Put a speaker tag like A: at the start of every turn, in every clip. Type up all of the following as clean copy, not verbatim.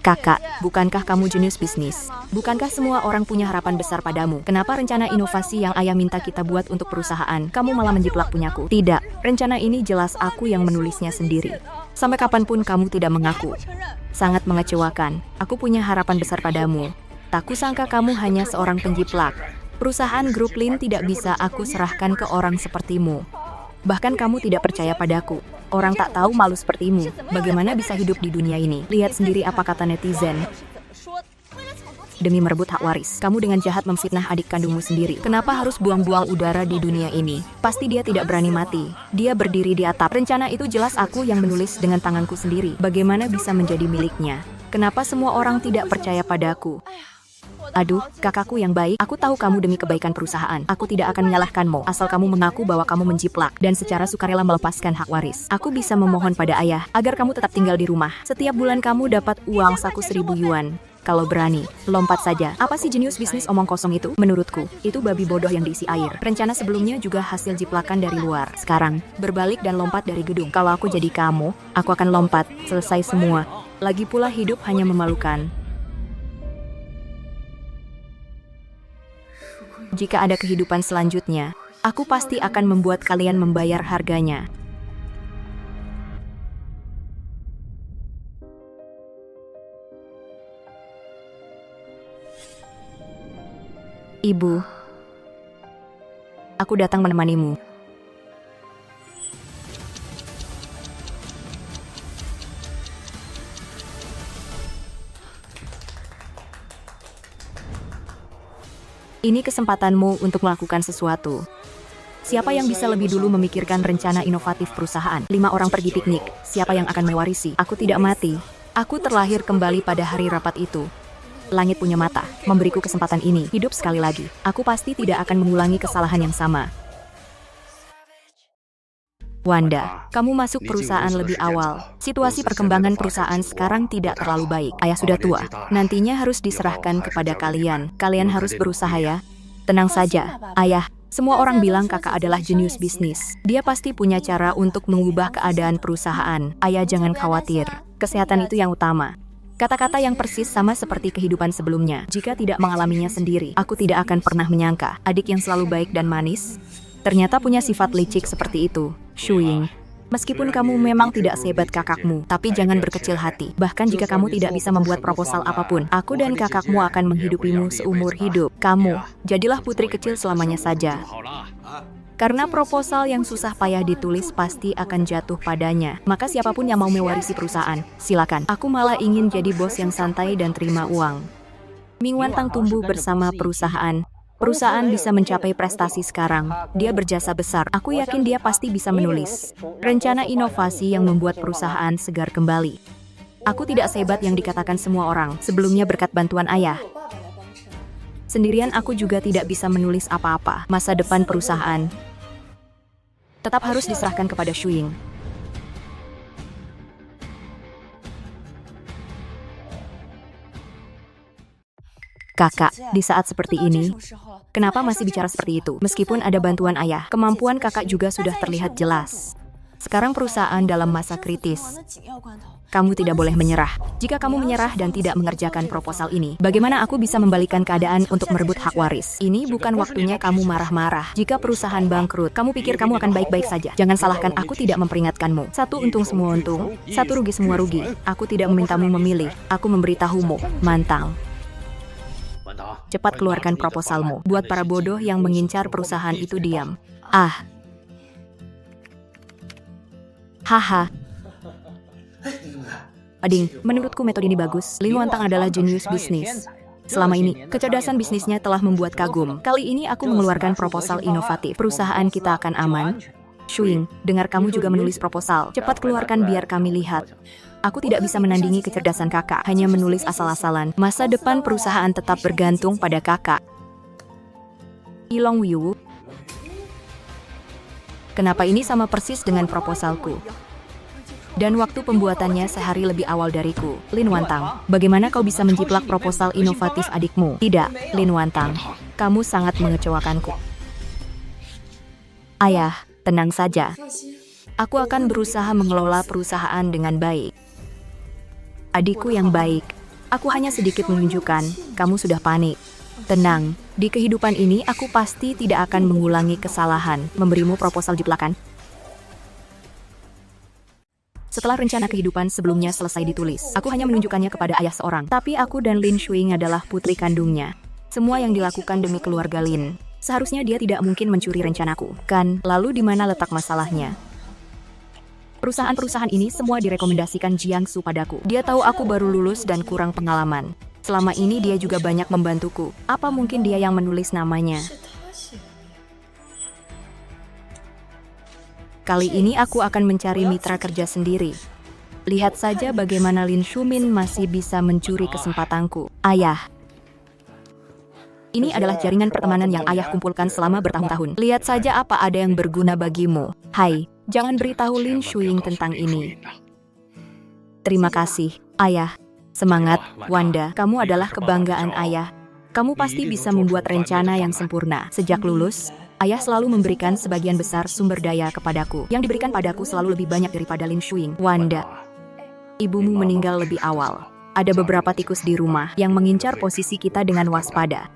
A: Kakak, bukankah kamu jenius bisnis? Bukankah semua orang punya harapan besar padamu? Kenapa rencana inovasi yang ayah minta kita buat untuk perusahaan, kamu malah menjiplak punyaku? Tidak, rencana ini jelas aku yang menulisnya sendiri. Sampai kapanpun kamu tidak mengaku. Sangat mengecewakan, aku punya harapan besar padamu. Tak kusangka kamu hanya seorang penjiplak. Perusahaan grup Lin tidak bisa aku serahkan ke orang sepertimu. Bahkan kamu tidak percaya padaku. Orang tak tahu malu sepertimu. Bagaimana bisa hidup di dunia ini? Lihat sendiri apa kata netizen. Demi merebut hak waris, kamu dengan jahat memfitnah adik kandungmu sendiri. Kenapa harus buang-buang udara di dunia ini? Pasti dia tidak berani mati. Dia berdiri di atap. Rencana itu jelas aku yang menulis dengan tanganku sendiri. Bagaimana bisa menjadi miliknya? Kenapa semua orang tidak percaya padaku? Aduh, kakakku yang baik, aku tahu kamu demi kebaikan perusahaan. Aku tidak akan menyalahkanmu, asal kamu mengaku bahwa kamu menjiplak dan secara sukarela melepaskan hak waris. Aku bisa memohon pada ayah, agar kamu tetap tinggal di rumah. Setiap bulan kamu dapat uang saku 1.000 yuan. Kalau berani, lompat saja. Apa sih jenius bisnis omong kosong itu? Menurutku, itu babi bodoh yang diisi air. Rencana sebelumnya juga hasil jiplakan dari luar. Sekarang, berbalik dan lompat dari gedung. Kalau aku jadi kamu, aku akan lompat. Selesai semua. Lagi pula hidup hanya memalukan. Jika ada kehidupan selanjutnya, aku pasti akan membuat kalian membayar harganya. Ibu, aku datang menemanimu. Ini kesempatanmu untuk melakukan sesuatu. Siapa yang bisa lebih dulu memikirkan rencana inovatif perusahaan? 5 orang pergi piknik. Siapa yang akan mewarisi? Aku tidak mati. Aku terlahir kembali pada hari rapat itu. Langit punya mata, memberiku kesempatan ini. Hidup sekali lagi. Aku pasti tidak akan mengulangi kesalahan yang sama. Wanda, kamu masuk perusahaan lebih awal. Situasi perkembangan perusahaan sekarang tidak terlalu baik. Ayah sudah tua. Nantinya harus diserahkan kepada kalian. Kalian harus berusaha ya. Tenang saja, ayah. Semua orang bilang kakak adalah jenius bisnis. Dia pasti punya cara untuk mengubah keadaan perusahaan. Ayah jangan khawatir. Kesehatan itu yang utama. Kata-kata yang persis sama seperti kehidupan sebelumnya. Jika tidak mengalaminya sendiri, aku tidak akan pernah menyangka adik yang selalu baik dan manis ternyata punya sifat licik seperti itu. Shu Ying, meskipun kamu memang tidak sehebat kakakmu, tapi jangan berkecil hati. Bahkan jika kamu tidak bisa membuat proposal apapun, aku dan kakakmu akan menghidupimu seumur hidup. Kamu, jadilah putri kecil selamanya saja. Karena proposal yang susah payah ditulis pasti akan jatuh padanya. Maka siapapun yang mau mewarisi perusahaan, silakan. Aku malah ingin jadi bos yang santai dan terima uang. Ming Wantang tumbuh bersama perusahaan. Perusahaan bisa mencapai prestasi sekarang. Dia berjasa besar. Aku yakin dia pasti bisa menulis rencana inovasi yang membuat perusahaan segar kembali. Aku tidak sehebat yang dikatakan semua orang. Sebelumnya berkat bantuan ayah. Sendirian aku juga tidak bisa menulis apa-apa. Masa depan perusahaan tetap harus diserahkan kepada Shu Ying. Kakak, di saat seperti ini, kenapa masih bicara seperti itu? Meskipun ada bantuan ayah, kemampuan kakak juga sudah terlihat jelas. Sekarang perusahaan dalam masa kritis. Kamu tidak boleh menyerah. Jika kamu menyerah dan tidak mengerjakan proposal ini, bagaimana aku bisa membalikan keadaan untuk merebut hak waris? Ini bukan waktunya kamu marah-marah. Jika perusahaan bangkrut, kamu pikir kamu akan baik-baik saja. Jangan salahkan aku tidak memperingatkanmu. Satu untung semua untung, satu rugi semua rugi. Aku tidak memintamu memilih. Aku memberitahumu, Mantang. Cepat keluarkan proposalmu. Buat para bodoh yang mengincar perusahaan itu diam. Haha. Ading, menurutku metode ini bagus. Lin Wantang adalah jenius bisnis. Selama ini, kecerdasan bisnisnya telah membuat kagum. Kali ini aku mengeluarkan proposal inovatif. Perusahaan kita akan aman. Shu Ying, dengar kamu juga menulis proposal. Cepat keluarkan biar kami lihat. Aku tidak bisa menandingi kecerdasan kakak, hanya menulis asal-asalan. Masa depan perusahaan tetap bergantung pada kakak. Ilong Wu, kenapa ini sama persis dengan proposalku? Dan waktu pembuatannya sehari lebih awal dariku. Lin Wantang, bagaimana kau bisa menjiplak proposal inovatif adikmu? Tidak, Lin Wantang, kamu sangat mengecewakanku. Ayah, tenang saja. Aku akan berusaha mengelola perusahaan dengan baik. Adikku yang baik, Aku hanya sedikit menunjukkan, kamu sudah panik. Tenang, di kehidupan ini aku pasti tidak akan mengulangi kesalahan memberimu proposal jiplakan. Setelah rencana kehidupan sebelumnya selesai ditulis, aku hanya menunjukkannya kepada ayah seorang. Tapi aku dan Lin Shuing adalah putri kandungnya. Semua yang dilakukan demi keluarga Lin. Seharusnya dia tidak mungkin mencuri rencanaku, kan? Lalu di mana letak masalahnya? Perusahaan-perusahaan ini semua direkomendasikan Jiangsu padaku. Dia tahu aku baru lulus dan kurang pengalaman. Selama ini dia juga banyak membantuku. Apa mungkin dia yang menulis namanya? Kali ini aku akan mencari mitra kerja sendiri. Lihat saja bagaimana Lin Shumin masih bisa mencuri kesempatanku. Ayah. Ini adalah jaringan pertemanan yang ayah kumpulkan selama bertahun-tahun. Lihat saja apa ada yang berguna bagimu. Hai, jangan beritahu Lin Shuing tentang ini. Terima kasih, ayah. Semangat, Wanda. Kamu adalah kebanggaan ayah. Kamu pasti bisa membuat rencana yang sempurna. Sejak lulus, ayah selalu memberikan sebagian besar sumber daya kepadaku. Yang diberikan padaku selalu lebih banyak daripada Lin Shuing. Wanda, ibumu meninggal lebih awal. Ada beberapa tikus di rumah yang mengincar posisi kita dengan waspada.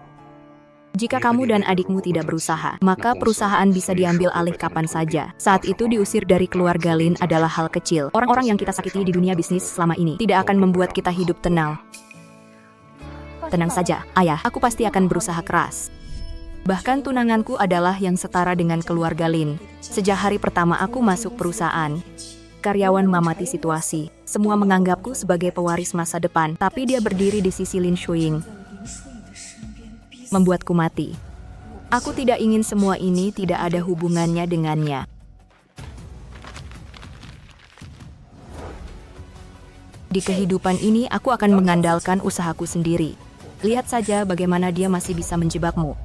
A: Jika kamu dan adikmu tidak berusaha, maka perusahaan bisa diambil alih kapan saja. Saat itu diusir dari keluarga Lin adalah hal kecil. Orang-orang yang kita sakiti di dunia bisnis selama ini tidak akan membuat kita hidup tenang. Tenang saja, ayah. Aku pasti akan berusaha keras. Bahkan tunanganku adalah yang setara dengan keluarga Lin. Sejak hari pertama aku masuk perusahaan, karyawan mengamati situasi. Semua menganggapku sebagai pewaris masa depan, tapi dia berdiri di sisi Lin Shuing. Membuatku mati. Aku tidak ingin semua ini tidak ada hubungannya dengannya. Di kehidupan ini aku akan mengandalkan usahaku sendiri. Lihat saja bagaimana dia masih bisa menjebakmu.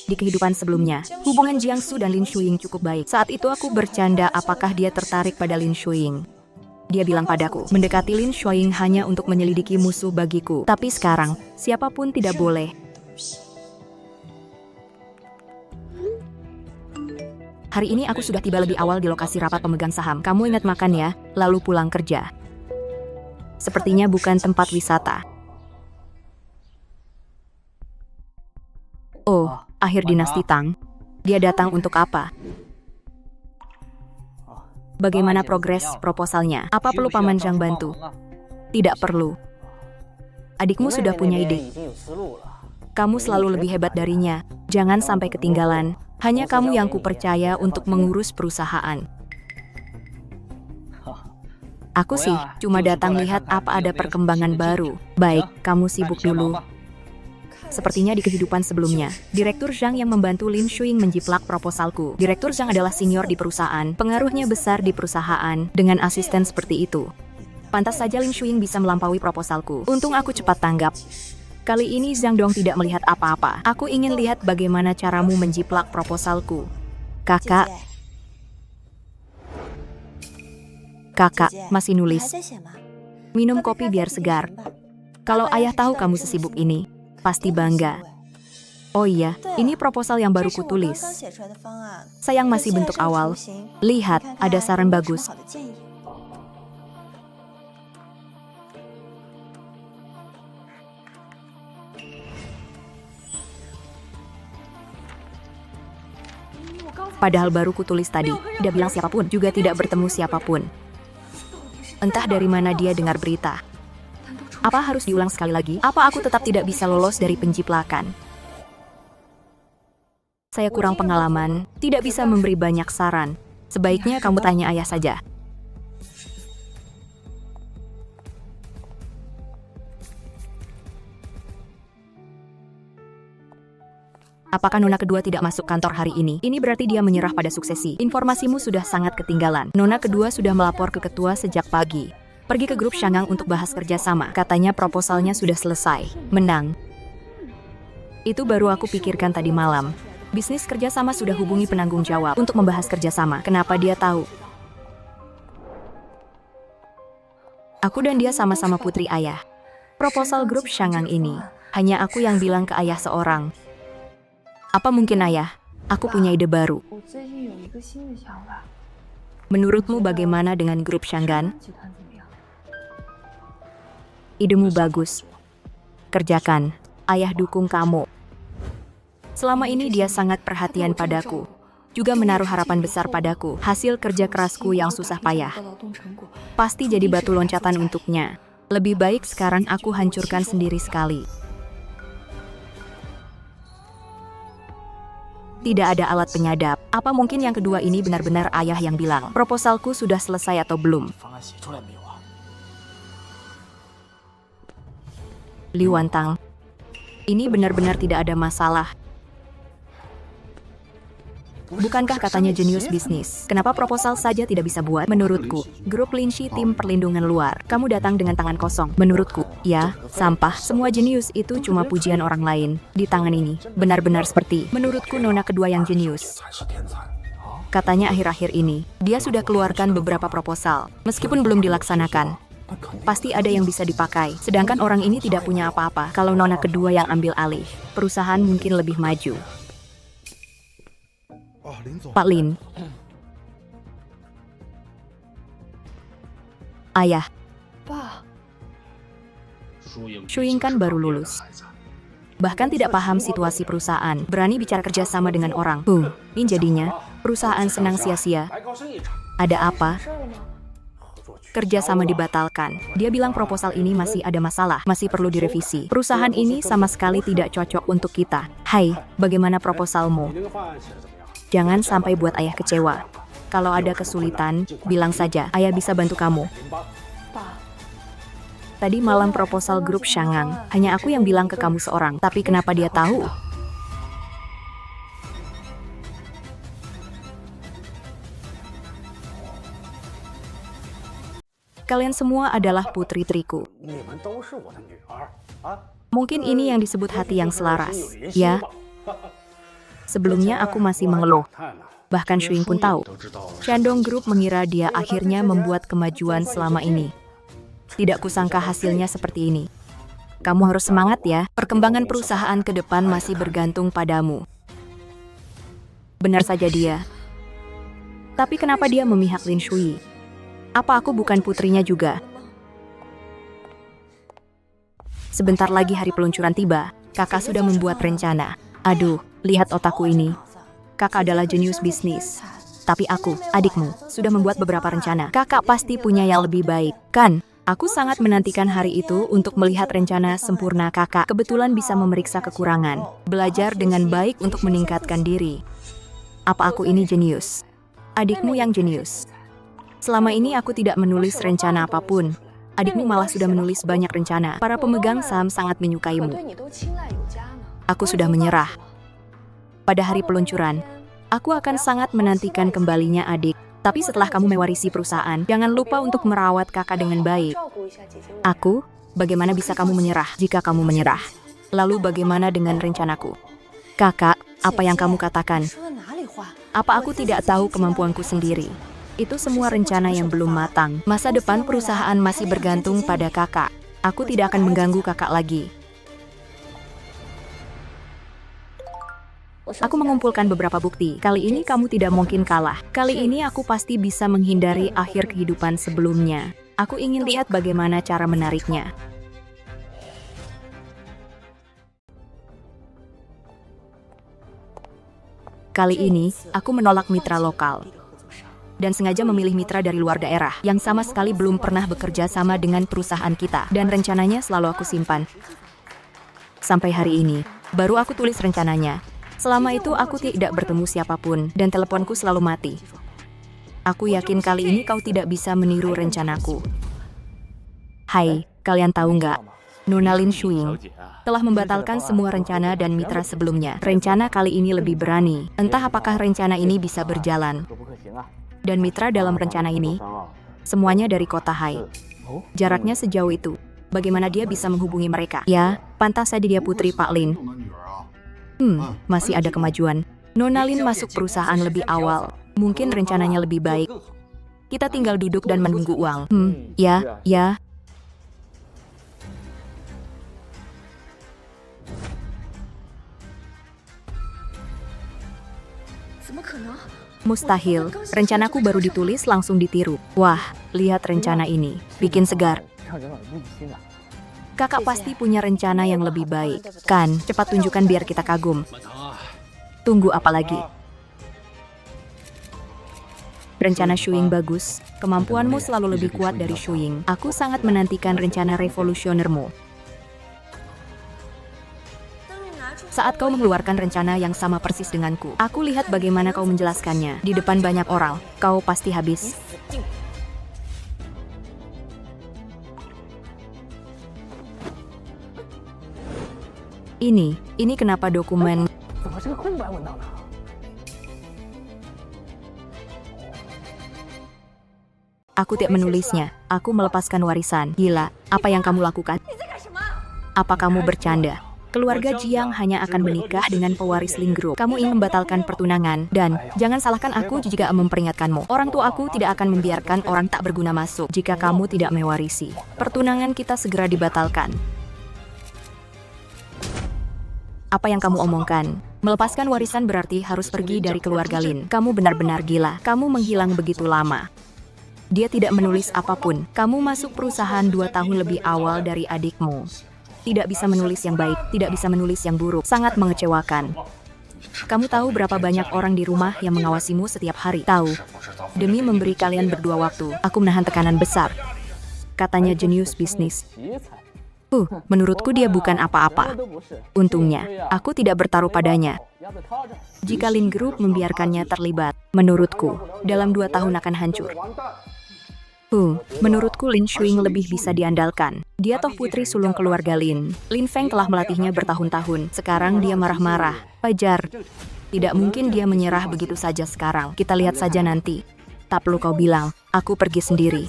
A: Di kehidupan sebelumnya, hubungan Jiangsu dan Lin Shuing cukup baik. Saat itu aku bercanda apakah dia tertarik pada Lin Shuing. Dia bilang padaku, mendekati Lin Shuing hanya untuk menyelidiki musuh bagiku. Tapi sekarang, siapapun tidak boleh. Hari ini aku sudah tiba lebih awal di lokasi rapat pemegang saham. Kamu ingat makan ya, lalu pulang kerja. Sepertinya bukan tempat wisata. Oh, akhir dinasti Tang. Dia datang untuk apa? Bagaimana progres proposalnya? Apa perlu Paman Zhang bantu? Tidak perlu. Adikmu sudah punya ide. Kamu selalu lebih hebat darinya. Jangan sampai ketinggalan. Hanya kamu yang kupercaya untuk mengurus perusahaan. Aku sih cuma datang lihat apa ada perkembangan baru. Baik, kamu sibuk dulu. Sepertinya di kehidupan sebelumnya, Direktur Zhang yang membantu Lin Shuing menjiplak proposalku. Direktur Zhang adalah senior di perusahaan, pengaruhnya besar di perusahaan, dengan asisten seperti itu. Pantas saja Lin Shuing bisa melampaui proposalku. Untung aku cepat tanggap. Kali ini Zhang Dong tidak melihat apa-apa. Aku ingin lihat bagaimana caramu menjiplak proposalku. Kakak. Kakak, masih nulis. Minum kopi biar segar. Kalau ayah tahu kamu sesibuk ini, pasti bangga. Oh iya, ini proposal yang baru kutulis. Sayang masih bentuk awal. Lihat, ada saran bagus. Padahal baru kutulis tadi, tidak bilang siapapun, juga tidak bertemu siapapun. Entah dari mana dia dengar berita. Apa harus diulang sekali lagi? Apa aku tetap tidak bisa lolos dari penjiplakan? Saya kurang pengalaman, tidak bisa memberi banyak saran. Sebaiknya kamu tanya ayah saja. Apakah nona kedua tidak masuk kantor hari ini? Ini berarti dia menyerah pada suksesi. Informasimu sudah sangat ketinggalan. Nona kedua sudah melapor ke ketua sejak pagi. Pergi ke grup Shangang untuk bahas kerjasama. Katanya proposalnya sudah selesai. Menang. Itu baru aku pikirkan tadi malam. Bisnis kerjasama sudah hubungi penanggung jawab untuk membahas kerjasama. Kenapa dia tahu? Aku dan dia sama-sama putri ayah. Proposal grup Shangang ini, hanya aku yang bilang ke ayah seorang. Apa mungkin ayah? Aku punya ide baru. Menurutmu bagaimana dengan grup Shangan? Idemu bagus. Kerjakan. Ayah dukung kamu. Selama ini dia sangat perhatian padaku. Juga menaruh harapan besar padaku. Hasil kerja kerasku yang susah payah. Pasti jadi batu loncatan untuknya. Lebih baik sekarang aku hancurkan sendiri sekali. Tidak ada alat penyadap. Apa mungkin yang kedua ini benar-benar ayah yang bilang, proposalku sudah selesai atau belum? Li Wantang, ini benar-benar tidak ada masalah. Bukankah katanya jenius bisnis? Kenapa proposal saja tidak bisa buat? Menurutku, grup Linshi tim perlindungan luar. Kamu datang dengan tangan kosong. Menurutku, ya, sampah. Semua jenius itu cuma pujian orang lain. Di tangan ini, benar-benar seperti, menurutku nona kedua yang jenius. Katanya akhir-akhir ini, dia sudah keluarkan beberapa proposal. Meskipun belum dilaksanakan. Pasti ada yang bisa dipakai. Sedangkan orang ini tidak punya apa-apa. Kalau nona kedua yang ambil alih, perusahaan mungkin lebih maju. Pak Lin. Ayah. Shu Ying kan baru lulus. Bahkan tidak paham situasi perusahaan. Berani bicara kerjasama dengan orang. Ini jadinya, perusahaan senang sia-sia. Ada apa? Kerjasama dibatalkan. Dia bilang proposal ini masih ada masalah, masih perlu direvisi. Perusahaan ini sama sekali tidak cocok untuk kita. Hai, bagaimana proposalmu? Jangan sampai buat ayah kecewa. Kalau ada kesulitan, bilang saja, ayah bisa bantu kamu. Tadi malam proposal grup Shangang, hanya aku yang bilang ke kamu seorang, tapi kenapa dia tahu? Kalian semua adalah putri-putriku. Mungkin ini yang disebut hati yang selaras, ya? Sebelumnya aku masih mengeluh. Bahkan Shu Ying pun tahu. Shandong Group mengira dia akhirnya membuat kemajuan selama ini. Tidak kusangka hasilnya seperti ini. Kamu harus semangat ya. Perkembangan perusahaan ke depan masih bergantung padamu. Benar saja dia. Tapi kenapa dia memihak Lin Shui? Apa aku bukan putrinya juga? Sebentar lagi hari peluncuran tiba. Kakak sudah membuat rencana. Aduh, lihat otakku ini. Kakak adalah jenius bisnis. Tapi aku, adikmu, sudah membuat beberapa rencana. Kakak pasti punya yang lebih baik, kan? Aku sangat menantikan hari itu untuk melihat rencana sempurna kakak. Kebetulan bisa memeriksa kekurangan. Belajar dengan baik untuk meningkatkan diri. Apa aku ini jenius? Adikmu yang jenius. Selama ini aku tidak menulis rencana apapun. Adikmu malah sudah menulis banyak rencana. Para pemegang saham sangat menyukaimu. Aku sudah menyerah. Pada hari peluncuran, aku akan sangat menantikan kembalinya adik. Tapi setelah kamu mewarisi perusahaan, jangan lupa untuk merawat kakak dengan baik. Aku, bagaimana bisa kamu menyerah jika kamu menyerah? Lalu bagaimana dengan rencanaku? Kakak, apa yang kamu katakan? Apa aku tidak tahu kemampuanku sendiri? Itu semua rencana yang belum matang. Masa depan perusahaan masih bergantung pada kakak. Aku tidak akan mengganggu kakak lagi. Aku mengumpulkan beberapa bukti. Kali ini kamu tidak mungkin kalah. Kali ini aku pasti bisa menghindari akhir kehidupan sebelumnya. Aku ingin lihat bagaimana cara menariknya. Kali ini, aku menolak mitra lokal. Dan sengaja memilih mitra dari luar daerah, yang sama sekali belum pernah bekerja sama dengan perusahaan kita. Dan rencananya selalu aku simpan. Sampai hari ini, baru aku tulis rencananya. Selama itu aku tidak bertemu siapapun, dan teleponku selalu mati. Aku yakin kali ini kau tidak bisa meniru rencanaku. Hai, kalian tahu nggak? Nona Lin Shu Ying telah membatalkan semua rencana dan mitra sebelumnya. Rencana kali ini lebih berani. Entah apakah rencana ini bisa berjalan. Dan mitra dalam rencana ini, semuanya dari kota Hai. Jaraknya sejauh itu. Bagaimana dia bisa menghubungi mereka? Ya, pantas saja dia putri Pak Lin. Masih ada kemajuan. Nona Lin masuk perusahaan lebih awal. Mungkin rencananya lebih baik. Kita tinggal duduk dan menunggu uang. Ya. Mustahil. Rencanaku baru ditulis langsung ditiru. Wah, lihat rencana ini. Bikin segar. Kakak pasti punya rencana yang lebih baik, kan? Cepat tunjukkan biar kita kagum. Tunggu apa lagi? Rencana Shuing bagus. Kemampuanmu selalu lebih kuat dari Shuing. Aku sangat menantikan rencana revolusionermu. Saat kau mengeluarkan rencana yang sama persis denganku, aku lihat bagaimana kau menjelaskannya. Di depan banyak orang, kau pasti habis. Ini kenapa dokumen... Aku tidak menulisnya. Aku melepaskan warisan. Gila, apa yang kamu lakukan? Apa kamu bercanda? Keluarga Jiang hanya akan menikah dengan pewaris Lin Group. Kamu ingin membatalkan pertunangan. Dan, jangan salahkan aku jika memperingatkanmu. Orang tua aku tidak akan membiarkan orang tak berguna masuk jika kamu tidak mewarisi. Pertunangan kita segera dibatalkan. Apa yang kamu omongkan? Melepaskan warisan berarti harus pergi dari keluarga Lin. Kamu benar-benar gila. Kamu menghilang begitu lama. Dia tidak menulis apapun. Kamu masuk perusahaan 2 tahun lebih awal dari adikmu. Tidak bisa menulis yang baik, tidak bisa menulis yang buruk. Sangat mengecewakan. Kamu tahu berapa banyak orang di rumah yang mengawasimu setiap hari? Tahu. Demi memberi kalian berdua waktu, aku menahan tekanan besar. Katanya jenius bisnis. Menurutku dia bukan apa-apa. Untungnya, aku tidak bertaruh padanya. Jika Lin Group membiarkannya terlibat, menurutku, dalam 2 tahun akan hancur. Menurutku Lin Shuing lebih bisa diandalkan. Dia toh putri sulung keluarga Lin. Lin Feng telah melatihnya bertahun-tahun. Sekarang dia marah-marah. Wajar. Tidak mungkin dia menyerah begitu saja sekarang. Kita lihat saja nanti. Tak perlu kau bilang, aku pergi sendiri.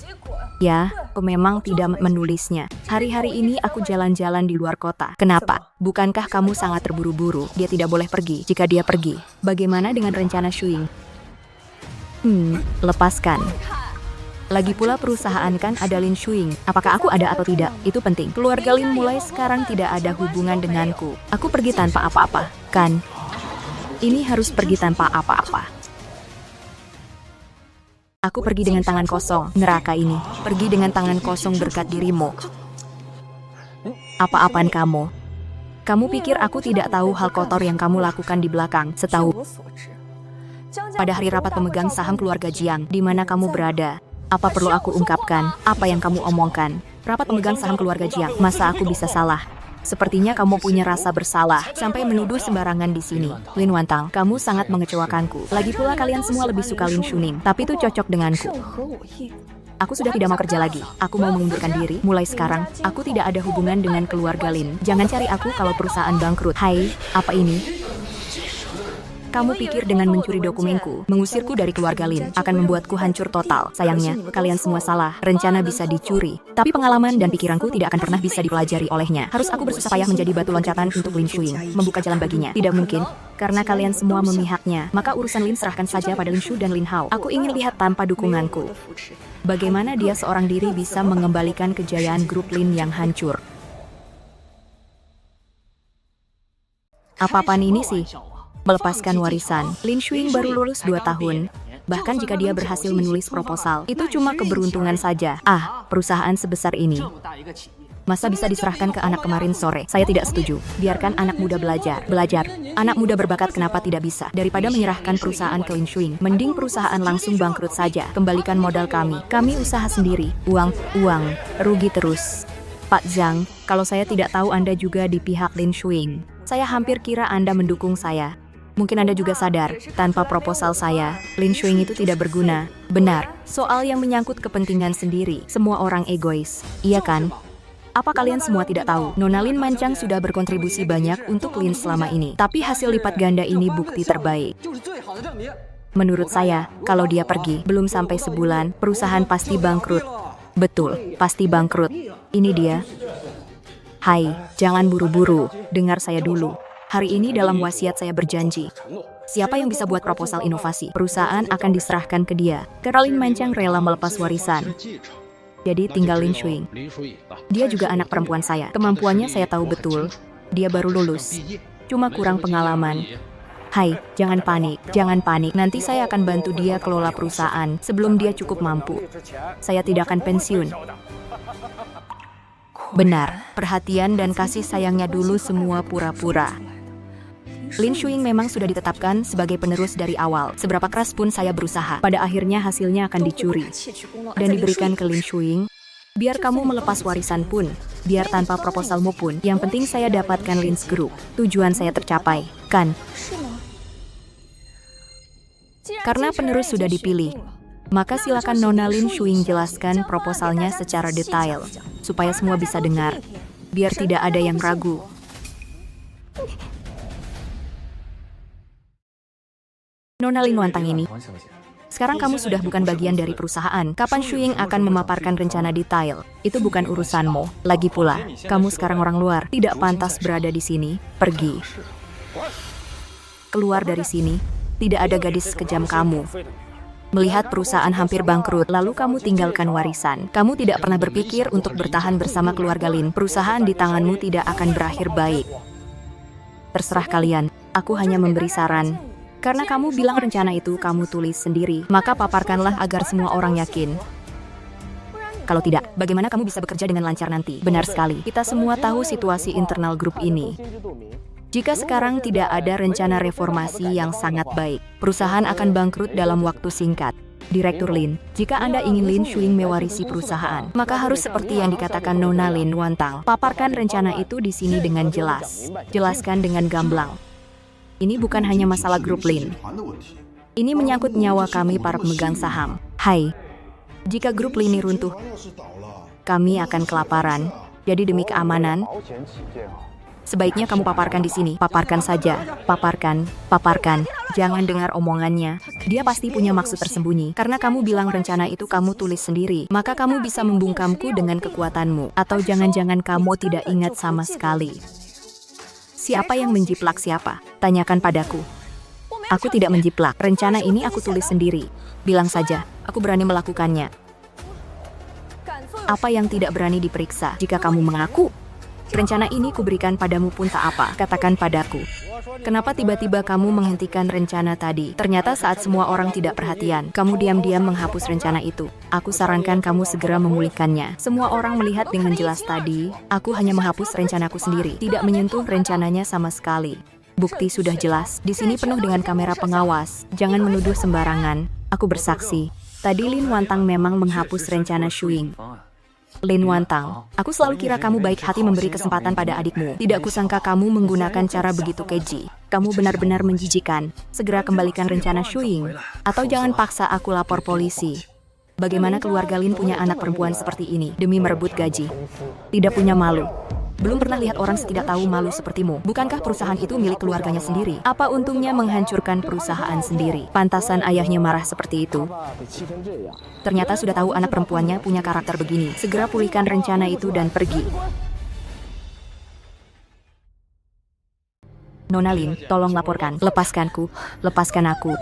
A: Ya, aku memang tidak menulisnya. Hari-hari ini aku jalan-jalan di luar kota. Kenapa? Bukankah kamu sangat terburu-buru? Dia tidak boleh pergi. Jika dia pergi, bagaimana dengan rencana Shuing? Lepaskan. Lagi pula perusahaan kan ada Lin Shuing. Apakah aku ada atau tidak? Itu penting. Keluarga Lin mulai sekarang tidak ada hubungan denganku. Aku pergi tanpa apa-apa, kan? Ini harus pergi tanpa apa-apa. Aku pergi dengan tangan kosong, neraka ini. Pergi dengan tangan kosong berkat dirimu. Apa-apaan kamu? Kamu pikir aku tidak tahu hal kotor yang kamu lakukan di belakang? Setahu. Pada hari rapat pemegang saham keluarga Jiang, di mana kamu berada? Apa perlu aku ungkapkan? Apa yang kamu omongkan? Rapat pemegang saham keluarga Jiang, masa aku bisa salah? Sepertinya kamu punya rasa bersalah, sampai menuduh sembarangan di sini. Lin Wantang, kamu sangat mengecewakanku. Lagi pula kalian semua lebih suka Lin Shuning, tapi itu cocok denganku. Aku sudah tidak mau kerja lagi. Aku mau mengundurkan diri. Mulai sekarang, aku tidak ada hubungan dengan keluarga Lin. Jangan cari aku kalau perusahaan bangkrut. Hai, apa ini? Kamu pikir dengan mencuri dokumenku, mengusirku dari keluarga Lin, akan membuatku hancur total. Sayangnya, kalian semua salah. Rencana bisa dicuri. Tapi pengalaman dan pikiranku tidak akan pernah bisa dipelajari olehnya. Harus aku bersusah payah menjadi batu loncatan untuk Lin Shuing, membuka jalan baginya. Tidak mungkin, karena kalian semua memihaknya. Maka urusan Lin serahkan saja pada Lin Shu dan Lin Hao. Aku ingin lihat tanpa dukunganku. Bagaimana dia seorang diri bisa mengembalikan kejayaan grup Lin yang hancur. Apa-apaan ini sih? Melepaskan warisan. Lin Shuing baru lulus 2 tahun. Bahkan jika dia berhasil menulis proposal, itu cuma keberuntungan saja. Perusahaan sebesar ini. Masa bisa diserahkan ke anak kemarin sore? Saya tidak setuju. Biarkan anak muda belajar. Anak muda berbakat kenapa tidak bisa? Daripada menyerahkan perusahaan ke Lin Shuing, mending perusahaan langsung bangkrut saja. Kembalikan modal kami. Kami usaha sendiri. Uang, rugi terus. Pak Zhang, kalau saya tidak tahu Anda juga di pihak Lin Shuing. Saya hampir kira Anda mendukung saya. Mungkin Anda juga sadar, tanpa proposal saya, Lin Shuing itu tidak berguna. Benar, soal yang menyangkut kepentingan sendiri, semua orang egois. Iya kan? Apa kalian semua tidak tahu? Nona Lin Mancang sudah berkontribusi banyak untuk Lin selama ini. Tapi hasil lipat ganda ini bukti terbaik. Menurut saya, kalau dia pergi, belum sampai sebulan, perusahaan pasti bangkrut. Betul, pasti bangkrut. Ini dia. Hai, jangan buru-buru. Dengar saya dulu. Hari ini dalam wasiat saya berjanji. Siapa yang bisa buat proposal inovasi, perusahaan akan diserahkan ke dia. Karena Lin Mancang rela melepas warisan. Jadi tinggal Lin Shuing. Dia juga anak perempuan saya. Kemampuannya saya tahu betul. Dia baru lulus. Cuma kurang pengalaman. Hai, jangan panik. Nanti saya akan bantu dia kelola perusahaan sebelum dia cukup mampu. Saya tidak akan pensiun. Benar, perhatian dan kasih sayangnya dulu semua pura-pura. Lin Shuing memang sudah ditetapkan sebagai penerus dari awal. Seberapa keras pun saya berusaha, pada akhirnya hasilnya akan dicuri dan diberikan ke Lin Shuing. Biar kamu melepas warisan pun, biar tanpa proposalmu pun, yang penting saya dapatkan Lin's Group. Tujuan saya tercapai, kan? Karena penerus sudah dipilih, maka silakan Nona Lin Shuing jelaskan proposalnya secara detail, supaya semua bisa dengar, biar tidak ada yang ragu. Nona Lin Wantang ini, sekarang kamu sudah bukan bagian dari perusahaan. Kapan Shuing akan memaparkan rencana detail? Itu bukan urusanmu. Lagi pula, kamu sekarang orang luar, tidak pantas berada di sini. Pergi. Keluar dari sini. Tidak ada gadis sekejam kamu. Melihat perusahaan hampir bangkrut, lalu kamu tinggalkan warisan. Kamu tidak pernah berpikir untuk bertahan bersama keluarga Lin. Perusahaan di tanganmu tidak akan berakhir baik. Terserah kalian, aku hanya memberi saran. Karena kamu bilang rencana itu kamu tulis sendiri, maka paparkanlah agar semua orang yakin. Kalau tidak, bagaimana kamu bisa bekerja dengan lancar nanti? Benar sekali, kita semua tahu situasi internal grup ini. Jika sekarang tidak ada rencana reformasi yang sangat baik, perusahaan akan bangkrut dalam waktu singkat. Direktur Lin, jika Anda ingin Lin Shuing mewarisi perusahaan, maka harus seperti yang dikatakan Nona Lin Wantang. Paparkan rencana itu di sini dengan jelas. Jelaskan dengan gamblang. Ini bukan hanya masalah grup Lin. Ini menyangkut nyawa kami para pemegang saham. Hai, jika grup Lin ini runtuh, kami akan kelaparan. Jadi demi keamanan, sebaiknya kamu paparkan di sini. Paparkan saja. Paparkan. Jangan dengar omongannya. Dia pasti punya maksud tersembunyi. Karena kamu bilang rencana itu kamu tulis sendiri, maka kamu bisa membungkamku dengan kekuatanmu. Atau jangan-jangan kamu tidak ingat sama sekali. Siapa yang menjiplak siapa? Tanyakan padaku. Aku tidak menjiplak. Rencana ini aku tulis sendiri. Bilang saja, aku berani melakukannya. Apa yang tidak berani diperiksa? Jika kamu mengaku, rencana ini kuberikan padamu pun tak apa. Katakan padaku. Kenapa tiba-tiba kamu menghentikan rencana tadi? Ternyata saat semua orang tidak perhatian, kamu diam-diam menghapus rencana itu. Aku sarankan kamu segera memulihkannya. Semua orang melihat dengan jelas tadi, aku hanya menghapus rencanaku sendiri, tidak menyentuh rencananya sama sekali. Bukti sudah jelas, di sini penuh dengan kamera pengawas. Jangan menuduh sembarangan. Aku bersaksi, tadi Lin Wantang memang menghapus rencana Shuing. Lin Wantang, aku selalu kira kamu baik hati memberi kesempatan pada adikmu. Tidak kusangka kamu menggunakan cara begitu keji. Kamu benar-benar menjijikan. Segera kembalikan rencana Shuing. Atau jangan paksa aku lapor polisi. Bagaimana keluarga Lin punya anak perempuan seperti ini demi merebut gaji? Tidak punya malu. Belum pernah lihat orang tidak tahu malu sepertimu. Bukankah perusahaan itu milik keluarganya sendiri? Apa untungnya menghancurkan perusahaan sendiri? Pantasan ayahnya marah seperti itu. Ternyata sudah tahu anak perempuannya punya karakter begini. Segera pulihkan rencana itu dan pergi. Nona Lin, tolong laporkan. Lepaskanku. Lepaskan aku.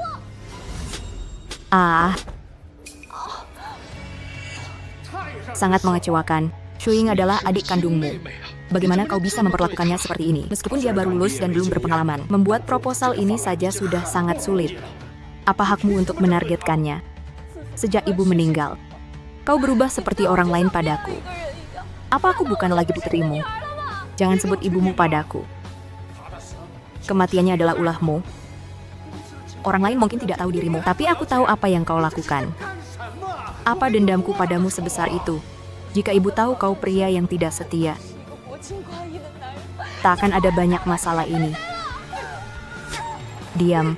A: Sangat mengecewakan. Shuing adalah adik kandungmu. Bagaimana kau bisa memperlakukannya seperti ini? Meskipun dia baru lulus dan belum berpengalaman, membuat proposal ini saja sudah sangat sulit. Apa hakmu untuk menargetkannya? Sejak ibu meninggal, kau berubah seperti orang lain padaku. Apa aku bukan lagi putrimu? Jangan sebut ibumu padaku. Kematiannya adalah ulahmu. Orang lain mungkin tidak tahu dirimu, tapi aku tahu apa yang kau lakukan. Apa dendamku padamu sebesar itu? Jika ibu tahu kau pria yang tidak setia, tak akan ada banyak masalah ini. Diam.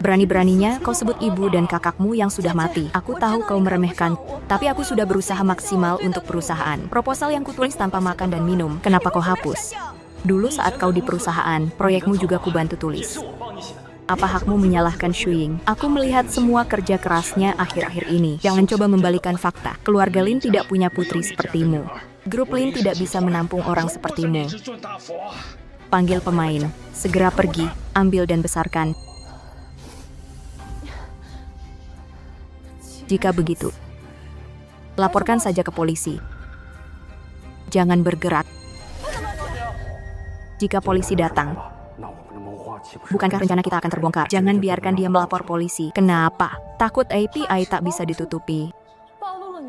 A: Berani-beraninya kau sebut ibu dan kakakmu yang sudah mati. Aku tahu kau meremehkan, tapi aku sudah berusaha maksimal untuk perusahaan. Proposal yang kutulis tanpa makan dan minum, kenapa kau hapus? Dulu saat kau di perusahaan, proyekmu juga kubantu tulis. Apa hakmu menyalahkan Shuing? Aku melihat semua kerja kerasnya akhir-akhir ini. Jangan coba membalikan fakta. Keluarga Lin tidak punya putri sepertimu. Grup Lin tidak bisa menampung orang sepertimu. Panggil pemain. Segera pergi, ambil dan besarkan. Jika begitu, laporkan saja ke polisi. Jangan bergerak. Jika polisi datang, bukankah rencana kita akan terbongkar? Jangan biarkan dia melapor polisi. Kenapa? Takut API tak bisa ditutupi.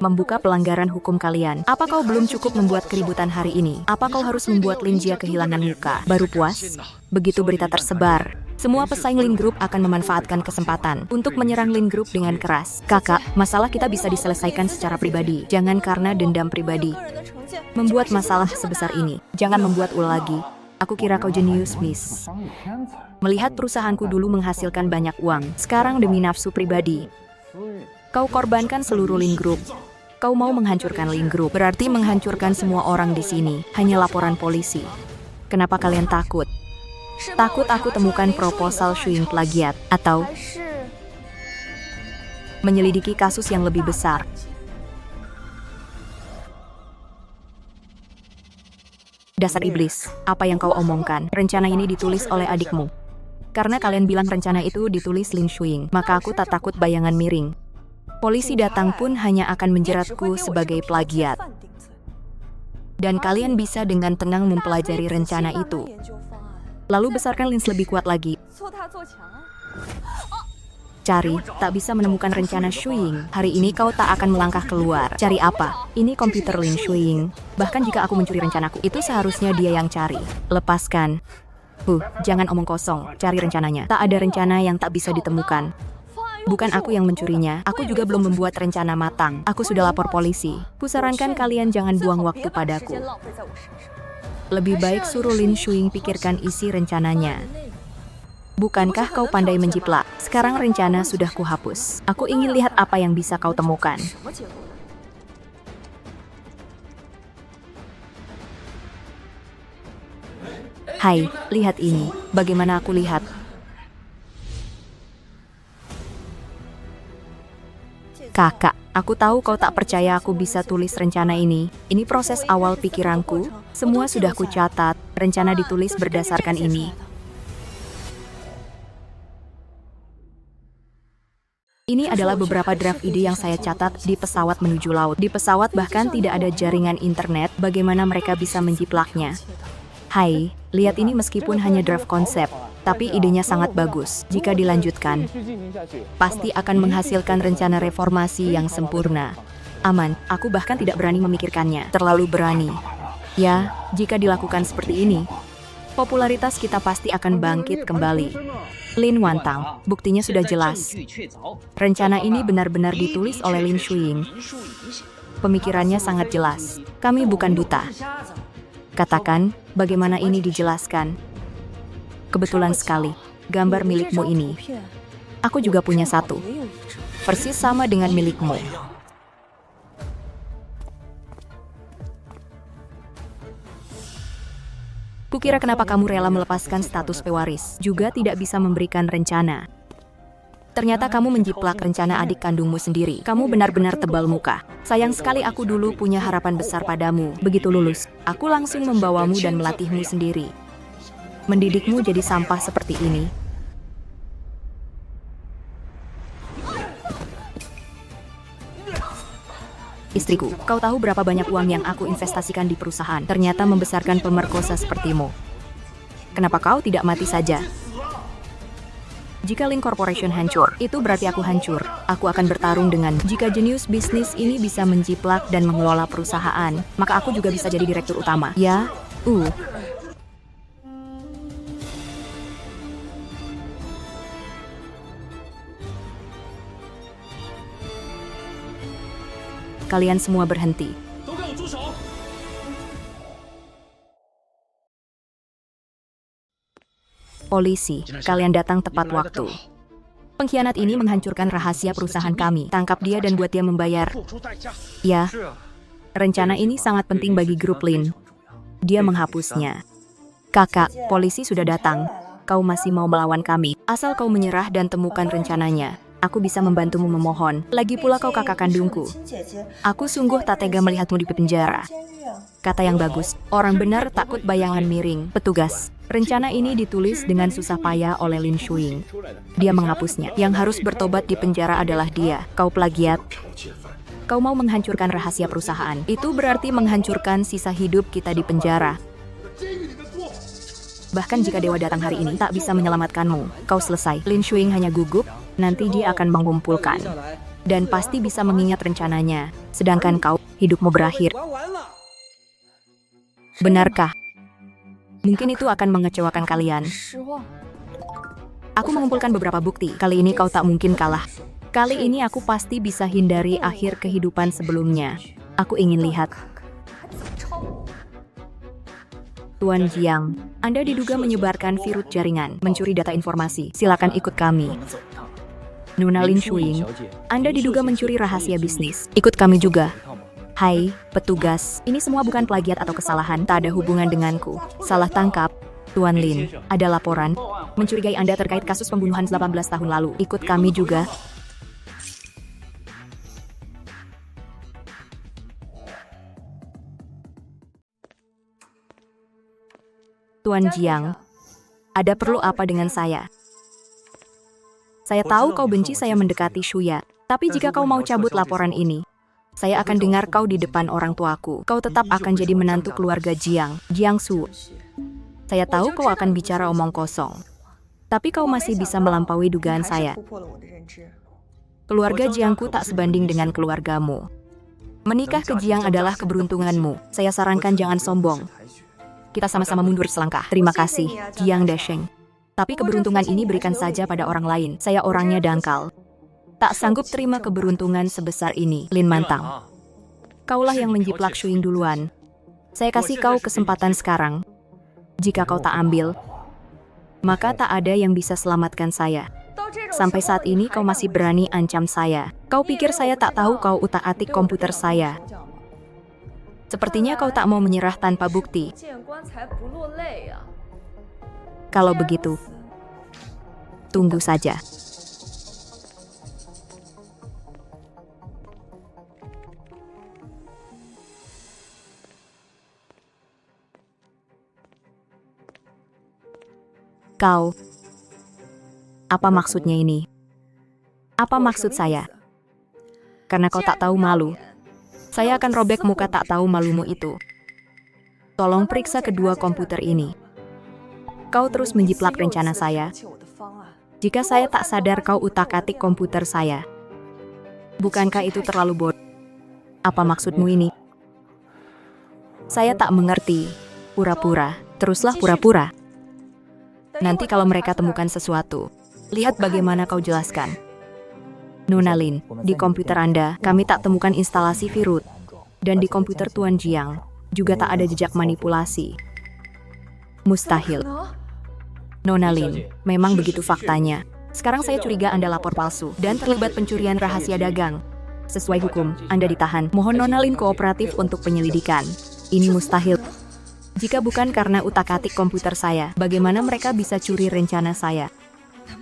A: membuka pelanggaran hukum kalian. Apa kau belum cukup membuat keributan hari ini? Apa kau harus membuat Lin Jia kehilangan muka? Baru puas? Begitu berita tersebar, semua pesaing Lin Group akan memanfaatkan kesempatan untuk menyerang Lin Group dengan keras. Kakak, masalah kita bisa diselesaikan secara pribadi, jangan karena dendam pribadi. Membuat masalah sebesar ini, jangan membuat ulah lagi. Aku kira kau jenius, Miss. Melihat perusahaanku dulu menghasilkan banyak uang, sekarang demi nafsu pribadi. Kau korbankan seluruh Lin Group. Kau mau menghancurkan Lin Group, berarti menghancurkan semua orang di sini. Hanya laporan polisi. Kenapa kalian takut? Takut aku temukan proposal Shuing plagiat, atau menyelidiki kasus yang lebih besar. Dasar iblis, apa yang kau omongkan? Rencana ini ditulis oleh adikmu. Karena kalian bilang rencana itu ditulis Lin Shuing, maka aku tak takut bayangan miring. Polisi datang pun hanya akan menjeratku sebagai plagiat. Dan kalian bisa dengan tenang mempelajari rencana itu. Lalu besarkan lens lebih kuat lagi. Cari, tak bisa menemukan rencana Shuing. Hari ini kau tak akan melangkah keluar. Cari apa? Ini komputer Lin Shuing. Bahkan jika aku mencuri rencanaku, itu seharusnya dia yang cari. Lepaskan. Jangan omong kosong. Cari rencananya. Tak ada rencana yang tak bisa ditemukan. Bukan aku yang mencurinya. Aku juga belum membuat rencana matang. Aku sudah lapor polisi. Kusarankan kalian jangan buang waktu padaku. Lebih baik suruh Lin Shuing pikirkan isi rencananya. Bukankah kau pandai menjiplak? Sekarang rencana sudah kuhapus. Aku ingin lihat apa yang bisa kau temukan. Hai, lihat ini. Bagaimana aku lihat? Kakak, aku tahu kau tak percaya aku bisa tulis rencana ini. Ini proses awal pikiranku. Semua sudah kucatat. Rencana ditulis berdasarkan ini. Ini adalah beberapa draft ide yang saya catat di pesawat menuju laut. Di pesawat bahkan tidak ada jaringan internet. Bagaimana mereka bisa menjiplaknya? Hai, lihat ini meskipun hanya draft konsep, tapi idenya sangat bagus. Jika dilanjutkan, pasti akan menghasilkan rencana reformasi yang sempurna. Aman, aku bahkan tidak berani memikirkannya. Terlalu berani. Ya, jika dilakukan seperti ini, popularitas kita pasti akan bangkit kembali. Lin Wantang, buktinya sudah jelas. Rencana ini benar-benar ditulis oleh Lin Shuing. Pemikirannya sangat jelas. Kami bukan buta. Katakan, bagaimana ini dijelaskan? Kebetulan sekali, gambar milikmu ini. Aku juga punya satu. Persis sama dengan milikmu. Kukira kenapa kamu rela melepaskan status pewaris, juga tidak bisa memberikan rencana. Ternyata kamu menjiplak rencana adik kandungmu sendiri. Kamu benar-benar tebal muka. Sayang sekali aku dulu punya harapan besar padamu. Begitu lulus, aku langsung membawamu dan melatihmu sendiri. Mendidikmu jadi sampah seperti ini. Istriku, kau tahu berapa banyak uang yang aku investasikan di perusahaan? Ternyata membesarkan pemerkosa sepertimu. Kenapa kau tidak mati saja? Jika Lin Corporation hancur, itu berarti aku hancur. Aku akan bertarung dengan, jika jenius bisnis ini bisa menjiplak dan mengelola perusahaan, maka aku juga bisa jadi direktur utama. Ya, Kalian semua berhenti. Polisi, kalian datang tepat waktu. Pengkhianat ini menghancurkan rahasia perusahaan kami. Tangkap dia dan buat dia membayar. Ya, rencana ini sangat penting bagi grup Lin. Dia menghapusnya. Kakak, polisi sudah datang. Kau masih mau melawan kami. Asal kau menyerah dan temukan rencananya. Aku bisa membantumu memohon. Lagi pula kau kakak kandungku. Aku sungguh tak tega melihatmu di penjara. Kata yang bagus, orang benar takut bayangan miring. Petugas, rencana ini ditulis dengan susah payah oleh Lin Shuing. Dia menghapusnya. Yang harus bertobat di penjara adalah dia. Kau plagiat. Kau mau menghancurkan rahasia perusahaan. Itu berarti menghancurkan sisa hidup kita di penjara. Bahkan jika dewa datang hari ini tak bisa menyelamatkanmu. Kau selesai. Lin Shuing hanya gugup. Nanti dia akan mengumpulkan dan pasti bisa mengingat rencananya. Sedangkan kau, hidupmu berakhir. Benarkah? Mungkin itu akan mengecewakan kalian. Aku mengumpulkan beberapa bukti. Kali ini kau tak mungkin kalah. Kali ini aku pasti bisa hindari akhir kehidupan sebelumnya. Aku ingin lihat. Tuan Jiang, Anda diduga menyebarkan virus jaringan, mencuri data informasi. Silakan ikut kami. Nona Lin Shuing, Anda diduga mencuri rahasia bisnis. Ikut kami juga. Hai, petugas. Ini semua bukan plagiat atau kesalahan. Tak ada hubungan denganku. Salah tangkap. Tuan Lin, ada laporan. Mencurigai Anda terkait kasus pembunuhan 18 tahun lalu. Ikut kami juga. Tuan Jiang, ada perlu apa dengan saya? Saya tahu kau benci saya mendekati Shuya, tapi jika kau mau cabut laporan ini, saya akan dengar kau di depan orang tuaku. Kau tetap akan jadi menantu keluarga Jiang, Jiangsu. Saya tahu kau akan bicara omong kosong, tapi kau masih bisa melampaui dugaan saya. Keluarga Jiangku tak sebanding dengan keluargamu. Menikah ke Jiang adalah keberuntunganmu. Saya sarankan jangan sombong. Kita sama-sama mundur selangkah. Terima kasih, Jiang Dasheng. Tapi keberuntungan ini berikan saja pada orang lain. Saya orangnya dangkal. Tak sanggup terima keberuntungan sebesar ini. Lin Mantang. Kaulah yang menjiplak Shuing duluan. Saya kasih kau kesempatan sekarang. Jika kau tak ambil, maka tak ada yang bisa selamatkan saya. Sampai saat ini kau masih berani ancam saya. Kau pikir saya tak tahu kau utak-atik komputer saya. Sepertinya kau tak mau menyerah tanpa bukti. Kalau begitu, tunggu saja. Kau, apa maksudnya ini? Apa maksud saya? Karena kau tak tahu malu. Saya akan robek muka tak tahu malumu itu. Tolong periksa kedua komputer ini. Kau terus menjiplak rencana saya. Jika saya tak sadar kau utak-atik komputer saya. Bukankah itu terlalu bodoh? Apa maksudmu ini? Saya tak mengerti. Pura-pura. Teruslah pura-pura. Nanti kalau mereka temukan sesuatu, lihat bagaimana kau jelaskan. Nona Lin, di komputer Anda, kami tak temukan instalasi virus. Dan di komputer Tuan Jiang, juga tak ada jejak manipulasi. Mustahil. Nona Lin, memang begitu faktanya. Sekarang saya curiga Anda lapor palsu dan terlibat pencurian rahasia dagang. Sesuai hukum, Anda ditahan. Mohon Nona Lin kooperatif untuk penyelidikan. Ini mustahil. Jika bukan karena utak-atik komputer saya, bagaimana mereka bisa curi rencana saya?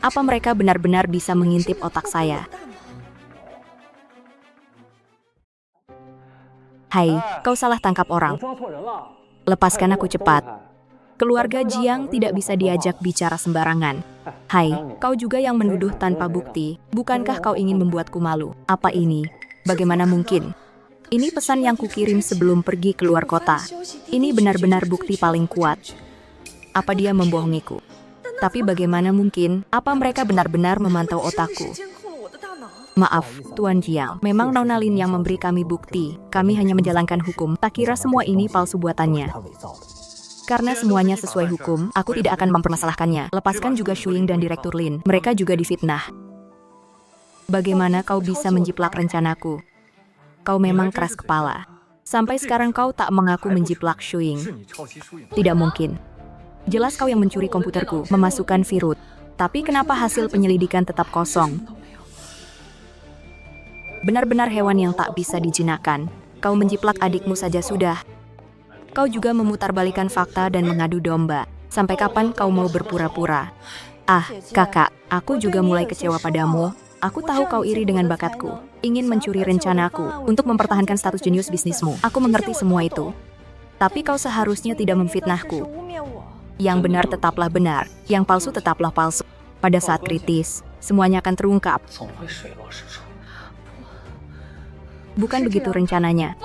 A: Apa mereka benar-benar bisa mengintip otak saya? Hai, kau salah tangkap orang. Lepaskan aku cepat. Keluarga Jiang tidak bisa diajak bicara sembarangan. Hai, kau juga yang menuduh tanpa bukti. Bukankah kau ingin membuatku malu? Apa ini? Bagaimana mungkin? Ini pesan yang kukirim sebelum pergi keluar kota. Ini benar-benar bukti paling kuat. Apa dia membohongiku? Tapi bagaimana mungkin? Apa mereka benar-benar memantau otakku? Maaf, Tuan Jiang. Memang Nona Lin yang memberi kami bukti. Kami hanya menjalankan hukum. Tak kira semua ini palsu buatannya. Karena semuanya sesuai hukum, aku tidak akan mempermasalahkannya. Lepaskan juga Shuing dan Direktur Lin. Mereka juga difitnah. Bagaimana kau bisa menjiplak rencanaku? Kau memang keras kepala. Sampai sekarang kau tak mengaku menjiplak Shuing. Tidak mungkin. Jelas kau yang mencuri komputerku, memasukkan virus. Tapi kenapa hasil penyelidikan tetap kosong? Benar-benar hewan yang tak bisa dijinakkan. Kau menjiplak adikmu saja sudah. Kau juga memutarbalikkan fakta dan mengadu domba. Sampai kapan kau mau berpura-pura? Ah, kakak, aku juga mulai kecewa padamu. Aku tahu kau iri dengan bakatku. Ingin mencuri rencanaku untuk mempertahankan status jenius bisnismu. Aku mengerti semua itu. Tapi kau seharusnya tidak memfitnahku. Yang benar tetaplah benar, yang palsu tetaplah palsu. Pada saat kritis, semuanya akan terungkap. Bukan begitu rencananya.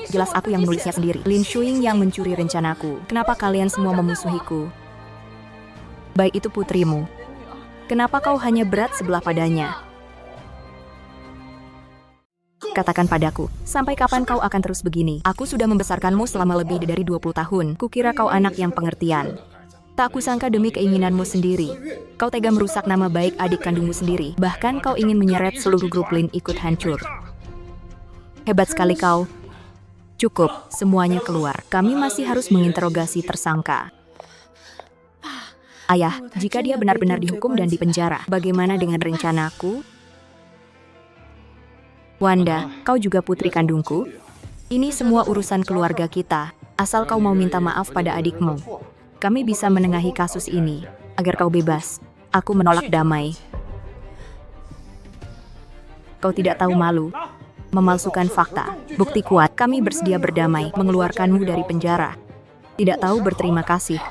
A: Jelas aku yang menulisnya sendiri. Lin Shuing yang mencuri rencanaku. Kenapa kalian semua memusuhiku? Baik itu putrimu. Kenapa kau hanya berat sebelah padanya? Katakan padaku, sampai kapan kau akan terus begini? Aku sudah membesarkanmu selama lebih dari 20 tahun. Kukira kau anak yang pengertian. Tak kusangka demi keinginanmu sendiri. Kau tega merusak nama baik adik kandungmu sendiri. Bahkan kau ingin menyeret seluruh grup Lin ikut hancur. Hebat sekali kau. Cukup, semuanya keluar. Kami masih harus menginterogasi tersangka. Ayah, jika dia benar-benar dihukum dan dipenjara, bagaimana dengan rencanaku? Wanda, kau juga putri kandungku? Ini semua urusan keluarga kita. Asal kau mau minta maaf pada adikmu. Kami bisa menengahi kasus ini, agar kau bebas. Aku menolak damai. Kau tidak tahu malu. Memalsukan fakta. Bukti kuat, kami bersedia berdamai, mengeluarkanmu dari penjara. Tidak tahu berterima kasih.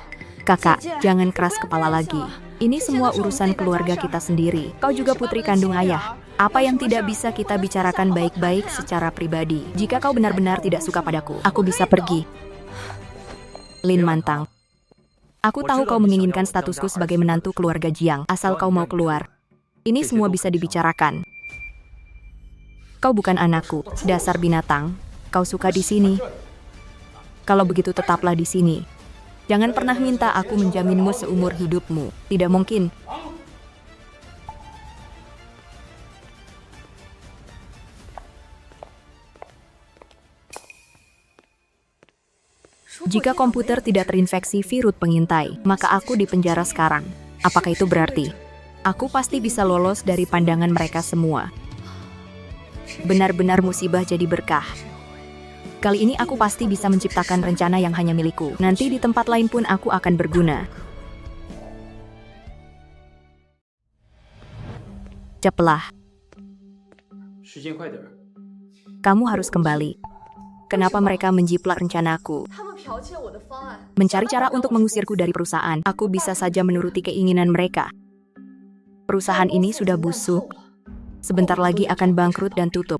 A: Kakak, jangan keras kepala lagi. Ini semua urusan keluarga kita sendiri. Kau juga putri kandung ayah. Apa yang tidak bisa kita bicarakan baik-baik secara pribadi. Jika kau benar-benar tidak suka padaku, aku bisa pergi. Lin Mantang. Aku tahu kau menginginkan statusku sebagai menantu keluarga Jiang, asal kau mau keluar. Ini semua bisa dibicarakan. Kau bukan anakku, dasar binatang. Kau suka di sini. Kalau begitu tetaplah di sini. Jangan pernah minta aku menjaminmu seumur hidupmu. Tidak mungkin. Jika komputer tidak terinfeksi virus pengintai, maka aku dipenjara sekarang. Apakah itu berarti aku pasti bisa lolos dari pandangan mereka semua? Benar-benar musibah jadi berkah. Kali ini aku pasti bisa menciptakan rencana yang hanya milikku. Nanti di tempat lain pun aku akan berguna. Ceplah. Kamu harus kembali. Kenapa mereka menjiplak rencanaku? Mencari cara untuk mengusirku dari perusahaan. Aku bisa saja menuruti keinginan mereka. Perusahaan ini sudah busuk. Sebentar lagi akan bangkrut dan tutup.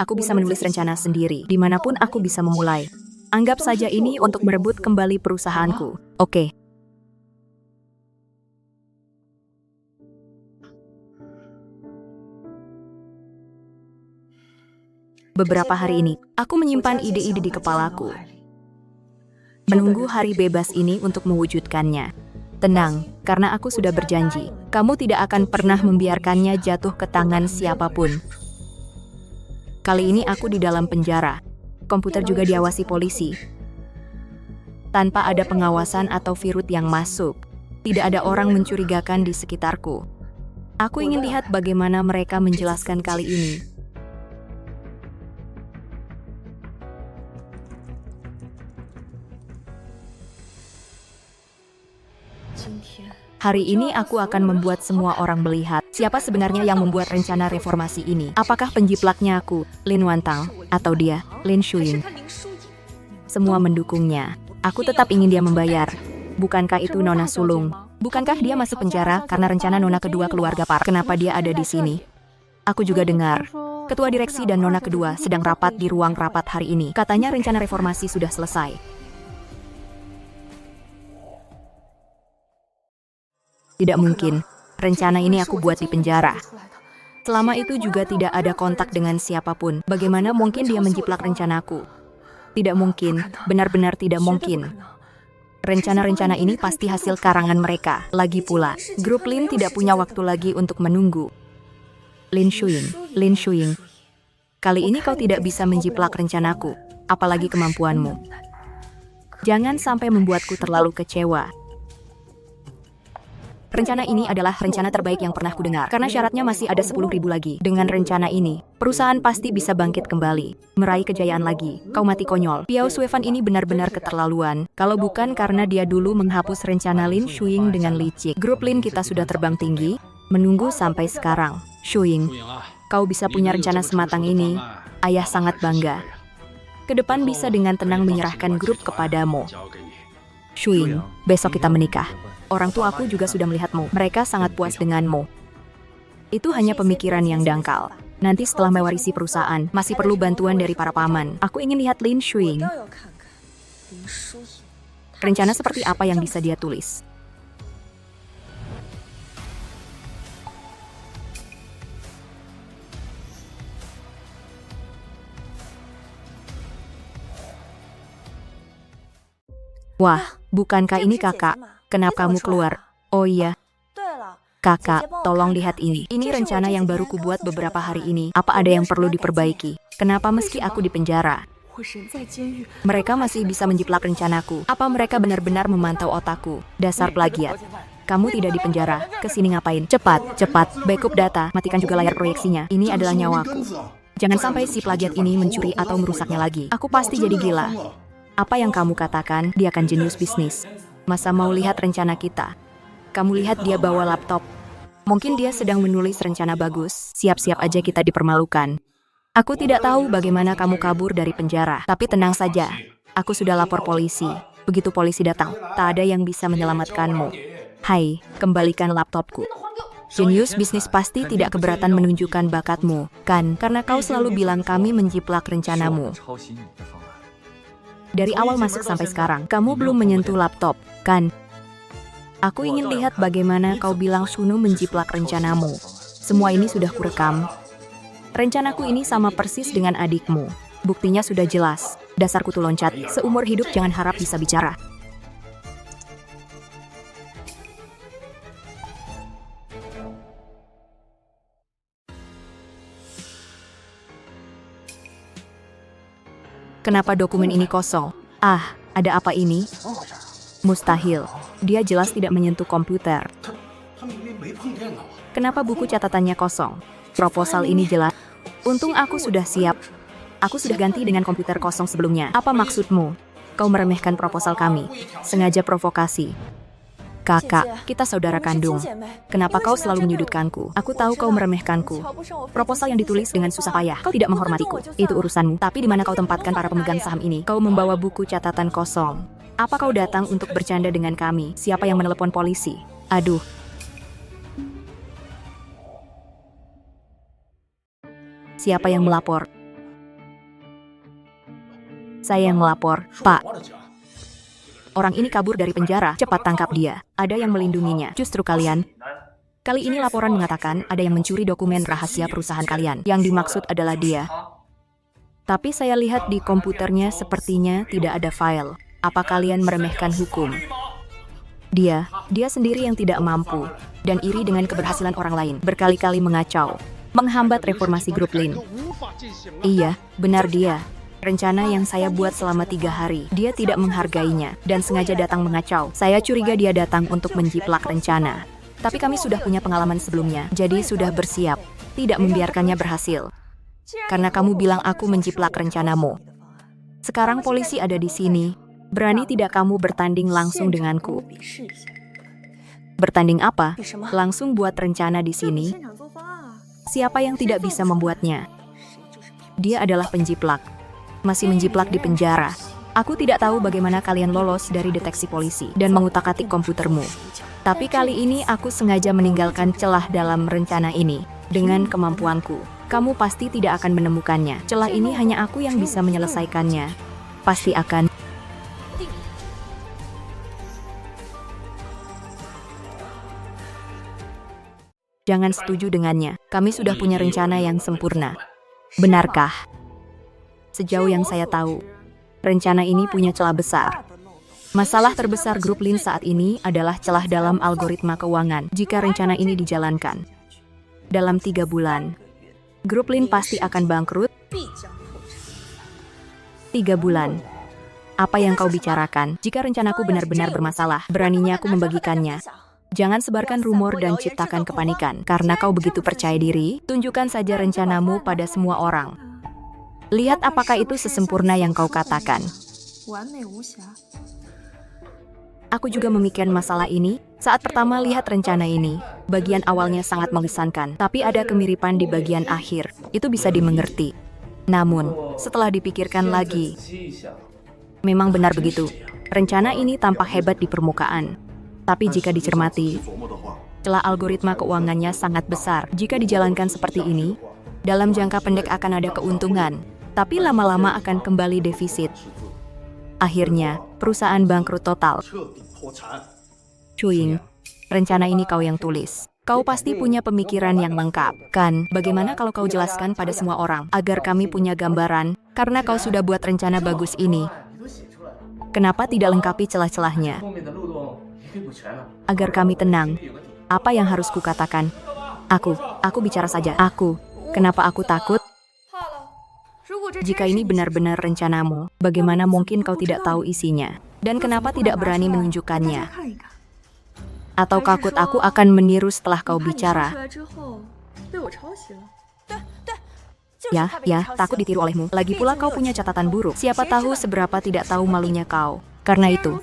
A: Aku bisa menulis rencana sendiri, dimanapun aku bisa memulai. Anggap saja ini untuk merebut kembali perusahaanku. Oke. Beberapa hari ini, aku menyimpan ide-ide di kepalaku. Menunggu hari bebas ini untuk mewujudkannya. Tenang, karena aku sudah berjanji. Kamu tidak akan pernah membiarkannya jatuh ke tangan siapapun. Kali ini aku di dalam penjara. Komputer juga diawasi polisi. Tanpa ada pengawasan atau virus yang masuk, tidak ada orang mencurigakan di sekitarku. Aku ingin lihat bagaimana mereka menjelaskan kali ini. Hari ini aku akan membuat semua orang melihat siapa sebenarnya yang membuat rencana reformasi ini. Apakah penjiplaknya aku, Lin Wantang, atau dia, Lin Shuyin? Semua mendukungnya. Aku tetap ingin dia membayar. Bukankah itu Nona Sulung? Bukankah dia masuk penjara karena rencana Nona kedua keluarga Park? Kenapa dia ada di sini? Aku juga dengar. Ketua direksi dan Nona kedua sedang rapat di ruang rapat hari ini. Katanya rencana reformasi sudah selesai. Tidak mungkin. Rencana ini aku buat di penjara. Selama itu juga tidak ada kontak dengan siapapun. Bagaimana mungkin dia menjiplak rencanaku? Tidak mungkin. Benar-benar tidak mungkin. Rencana-rencana ini pasti hasil karangan mereka. Lagi pula, grup Lin tidak punya waktu lagi untuk menunggu. Lin Shuyin. Kali ini kau tidak bisa menjiplak rencanaku. Apalagi kemampuanmu. Jangan sampai membuatku terlalu kecewa. Rencana ini adalah rencana terbaik yang pernah kudengar. Karena syaratnya masih ada 10.000 lagi. Dengan rencana ini, perusahaan pasti bisa bangkit kembali. Meraih kejayaan lagi. Kau mati konyol. Piao Suefan ini benar-benar keterlaluan. Kalau bukan karena dia dulu menghapus rencana Lin Shuyin dengan licik. Grup Lin kita sudah terbang tinggi. Menunggu sampai sekarang. Shuyin, kau bisa punya rencana sematang ini. Ayah sangat bangga. Kedepan bisa dengan tenang menyerahkan grup kepadamu. Shuyin, besok kita menikah. Orang tuaku juga sudah melihatmu. Mereka sangat puas denganmu. Itu hanya pemikiran yang dangkal. Nanti setelah mewarisi perusahaan, masih perlu bantuan dari para paman. Aku ingin lihat Lin Shuyin. Rencana seperti apa yang bisa dia tulis? Wah, bukankah ini kakak? Kenapa kamu keluar? Oh iya, kakak, tolong lihat ini. Ini rencana yang baru kubuat beberapa hari ini. Apa ada yang perlu diperbaiki? Kenapa meski aku di penjara, mereka masih bisa menjiplak rencanaku? Apa mereka benar-benar memantau otakku? Dasar plagiat. Kamu tidak di penjara. Kesini ngapain? Cepat, cepat. Backup data. Matikan juga layar proyeksinya. Ini adalah nyawaku. Jangan sampai si plagiat ini mencuri atau merusaknya lagi. Aku pasti jadi gila. Apa yang kamu katakan? Dia akan jenius bisnis. Masa mau lihat rencana kita? Kamu lihat dia bawa laptop. Mungkin dia sedang menulis rencana bagus. Siap-siap aja kita dipermalukan. Aku tidak tahu bagaimana kamu kabur dari penjara. Tapi tenang saja. Aku sudah lapor polisi. Begitu polisi datang, tak ada yang bisa menyelamatkanmu. Hai, kembalikan laptopku. Jenius bisnis pasti tidak keberatan menunjukkan bakatmu, kan? Karena kau selalu bilang kami menjiplak rencanamu. Dari awal masuk sampai sekarang, kamu belum menyentuh laptop, kan? Aku ingin lihat bagaimana kau bilang Sunu menjiplak rencanamu. Semua ini sudah kurekam. Rencanaku ini sama persis dengan adikmu. Buktinya sudah jelas. Dasar kutu loncat, seumur hidup jangan harap bisa bicara. Kenapa dokumen ini kosong? Ah, ada apa ini? Mustahil. Dia jelas tidak menyentuh komputer. Kenapa buku catatannya kosong? Proposal ini jelas. Untung aku sudah siap. Aku sudah ganti dengan komputer kosong sebelumnya. Apa maksudmu? Kau meremehkan proposal kami. Sengaja provokasi. Kakak, kita saudara kandung. Kenapa kau selalu menyudutkanku? Aku tahu kau meremehkanku. Proposal yang ditulis dengan susah payah. Kau tidak menghormatiku. Itu urusanmu. Tapi di mana kau tempatkan para pemegang saham ini? Kau membawa buku catatan kosong. Apa kau datang untuk bercanda dengan kami? Siapa yang menelepon polisi? Aduh. Siapa yang melapor? Saya yang melapor, Pak. Orang ini kabur dari penjara, cepat tangkap dia. Ada yang melindunginya. Justru kalian. Kali ini laporan mengatakan ada yang mencuri dokumen rahasia perusahaan kalian. Yang dimaksud adalah dia. Tapi saya lihat di komputernya sepertinya tidak ada file. Apa kalian meremehkan hukum? Dia sendiri yang tidak mampu. Dan iri dengan keberhasilan orang lain. Berkali-kali mengacau. Menghambat reformasi grup Lin. Iya, benar dia. Rencana yang saya buat selama 3 hari, dia tidak menghargainya, dan sengaja datang mengacau. Saya curiga dia datang untuk menjiplak rencana. Tapi kami sudah punya pengalaman sebelumnya, jadi sudah bersiap. Tidak membiarkannya berhasil. Karena kamu bilang aku menjiplak rencanamu. Sekarang polisi ada di sini. Berani tidak kamu bertanding langsung denganku? Bertanding apa? Langsung buat rencana di sini? Siapa yang tidak bisa membuatnya? Dia adalah penjiplak. Masih menjiplak di penjara. Aku tidak tahu bagaimana kalian lolos dari deteksi polisi dan mengutak-atik komputermu. Tapi kali ini aku sengaja meninggalkan celah dalam rencana ini. Dengan kemampuanku, kamu pasti tidak akan menemukannya. Celah ini hanya aku yang bisa menyelesaikannya. Pasti akan. Jangan setuju dengannya. Kami sudah punya rencana yang sempurna. Benarkah? Sejauh yang saya tahu, rencana ini punya celah besar. Masalah terbesar grup Lin saat ini adalah celah dalam algoritma keuangan. Jika rencana ini dijalankan, dalam 3 bulan, grup Lin pasti akan bangkrut. 3 bulan. Apa yang kau bicarakan? Jika rencanaku benar-benar bermasalah, beraninya aku membagikannya. Jangan sebarkan rumor dan ciptakan kepanikan. Karena kau begitu percaya diri, tunjukkan saja rencanamu pada semua orang. Lihat apakah itu sesempurna yang kau katakan. Aku juga memikirkan masalah ini. Saat pertama lihat rencana ini, bagian awalnya sangat mengesankan, tapi ada kemiripan di bagian akhir. Itu bisa dimengerti. Namun, setelah dipikirkan lagi, memang benar begitu. Rencana ini tampak hebat di permukaan. Tapi jika dicermati, celah algoritma keuangannya sangat besar. Jika dijalankan seperti ini, dalam jangka pendek akan ada keuntungan, tapi lama-lama akan kembali defisit. Akhirnya, perusahaan bangkrut total. Cuing, rencana ini kau yang tulis. Kau pasti punya pemikiran yang lengkap, kan? Bagaimana kalau kau jelaskan pada semua orang, agar kami punya gambaran, karena kau sudah buat rencana bagus ini. Kenapa tidak lengkapi celah-celahnya? Agar kami tenang. Apa yang harus kukatakan? Aku bicara saja. Kenapa aku takut? Jika ini benar-benar rencanamu, bagaimana mungkin kau tidak tahu isinya? Dan kenapa tidak berani menunjukkannya? Atau takut aku akan meniru setelah kau bicara? Ya, takut ditiru olehmu. Lagi pula kau punya catatan buruk. Siapa tahu seberapa tidak tahu malunya kau. Karena itu,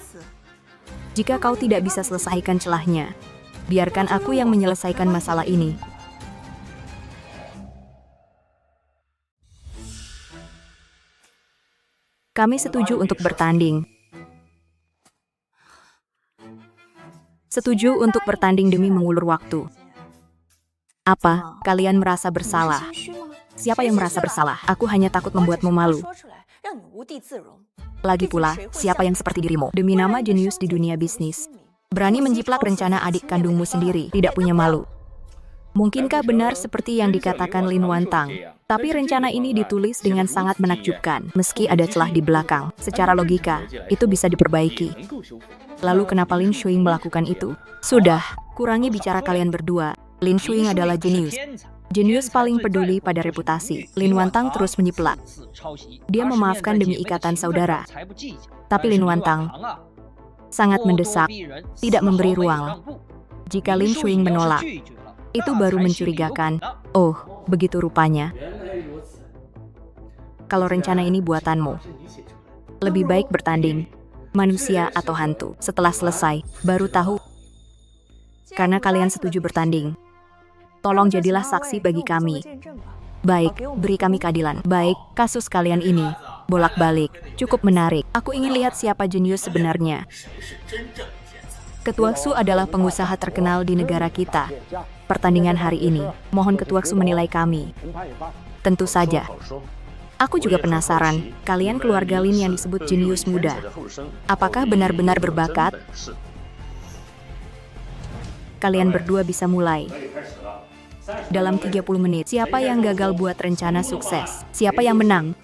A: jika kau tidak bisa selesaikan celahnya, biarkan aku yang menyelesaikan masalah ini. Kami setuju untuk bertanding. Setuju untuk bertanding demi mengulur waktu. Apa? Kalian merasa bersalah? Siapa yang merasa bersalah? Aku hanya takut membuatmu malu. Lagi pula, siapa yang seperti dirimu? Demi nama jenius di dunia bisnis, berani menjiplak rencana adik kandungmu sendiri, tidak punya malu. Mungkinkah benar seperti yang dikatakan Lin Wantang? Tapi rencana ini ditulis dengan sangat menakjubkan, meski ada celah di belakang. Secara logika, itu bisa diperbaiki. Lalu kenapa Lin Shuing melakukan itu? Sudah, kurangi bicara kalian berdua. Lin Shuing adalah jenius. Jenius paling peduli pada reputasi. Lin Wantang terus menyiplak. Dia memaafkan demi ikatan saudara. Tapi Lin Wantang sangat mendesak, tidak memberi ruang. Jika Lin Shuing menolak, itu baru mencurigakan. Oh, begitu rupanya. Kalau rencana ini buatanmu, lebih baik bertanding, manusia atau hantu. Setelah selesai, baru tahu. Karena kalian setuju bertanding, tolong jadilah saksi bagi kami. Baik, beri kami keadilan. Baik, kasus kalian ini bolak-balik, cukup menarik. Aku ingin lihat siapa jenius sebenarnya. Ketua Xu adalah pengusaha terkenal di negara kita. Pertandingan hari ini, mohon Ketua Xu menilai kami. Tentu saja. Aku juga penasaran, kalian keluarga Lin yang disebut jenius muda. Apakah benar-benar berbakat? Kalian berdua bisa mulai. Dalam 30 menit, siapa yang gagal buat rencana sukses? Siapa yang menang?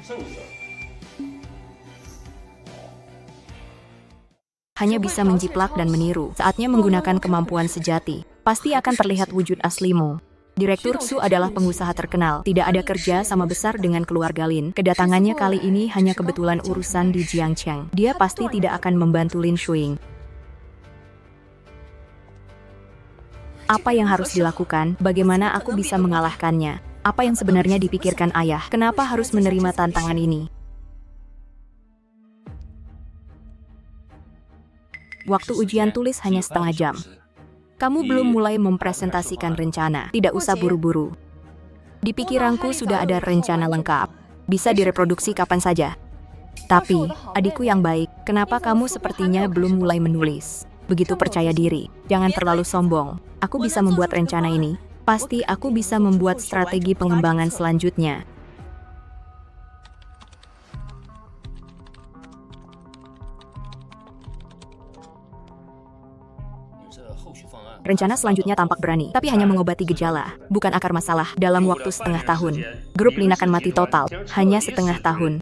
A: Hanya bisa menjiplak dan meniru. Saatnya menggunakan kemampuan sejati. Pasti akan terlihat wujud aslimu. Direktur Xu adalah pengusaha terkenal. Tidak ada kerja sama besar dengan keluarga Lin. Kedatangannya kali ini hanya kebetulan urusan di Jiangcheng. Dia pasti tidak akan membantu Lin Shuing. Apa yang harus dilakukan? Bagaimana aku bisa mengalahkannya? Apa yang sebenarnya dipikirkan ayah? Kenapa harus menerima tantangan ini? Waktu ujian tulis hanya setengah jam. Kamu belum mulai mempresentasikan rencana. Tidak usah buru-buru. Di pikiranku sudah ada rencana lengkap. Bisa direproduksi kapan saja. Tapi, adikku yang baik, kenapa kamu sepertinya belum mulai menulis? Begitu percaya diri. Jangan terlalu sombong. Aku bisa membuat rencana ini. Pasti aku bisa membuat strategi pengembangan selanjutnya. Rencana selanjutnya tampak berani, tapi hanya mengobati gejala, bukan akar masalah. Dalam waktu setengah tahun, grup Lin akan mati total. Hanya setengah tahun.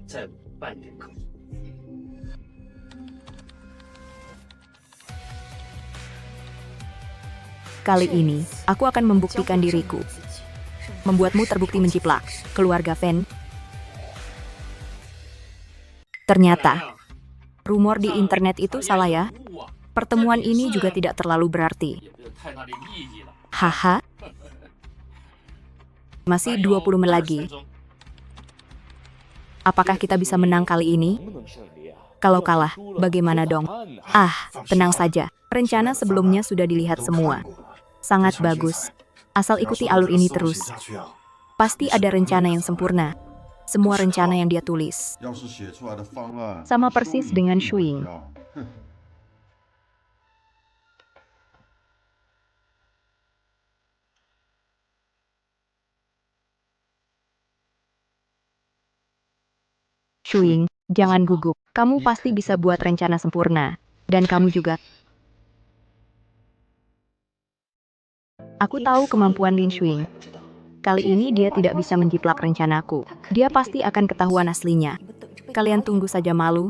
A: Kali ini, aku akan membuktikan diriku. Membuatmu terbukti menjiplak. Keluarga Fen. Ternyata, rumor di internet itu salah ya. Pertemuan ini juga tidak terlalu berarti. Haha. Masih 20 menit lagi. Apakah kita bisa menang kali ini? Kalau kalah, bagaimana dong? Tenang saja. Rencana sebelumnya sudah dilihat semua. Sangat bagus. Asal ikuti alur ini terus. Pasti ada rencana yang sempurna. Semua rencana yang dia tulis. Sama persis dengan Shuing. Shuing, jangan gugup. Kamu pasti bisa buat rencana sempurna. Dan kamu juga. Aku tahu kemampuan Lin Shuing. Kali ini dia tidak bisa menjiplak rencanaku. Dia pasti akan ketahuan aslinya. Kalian tunggu saja malu.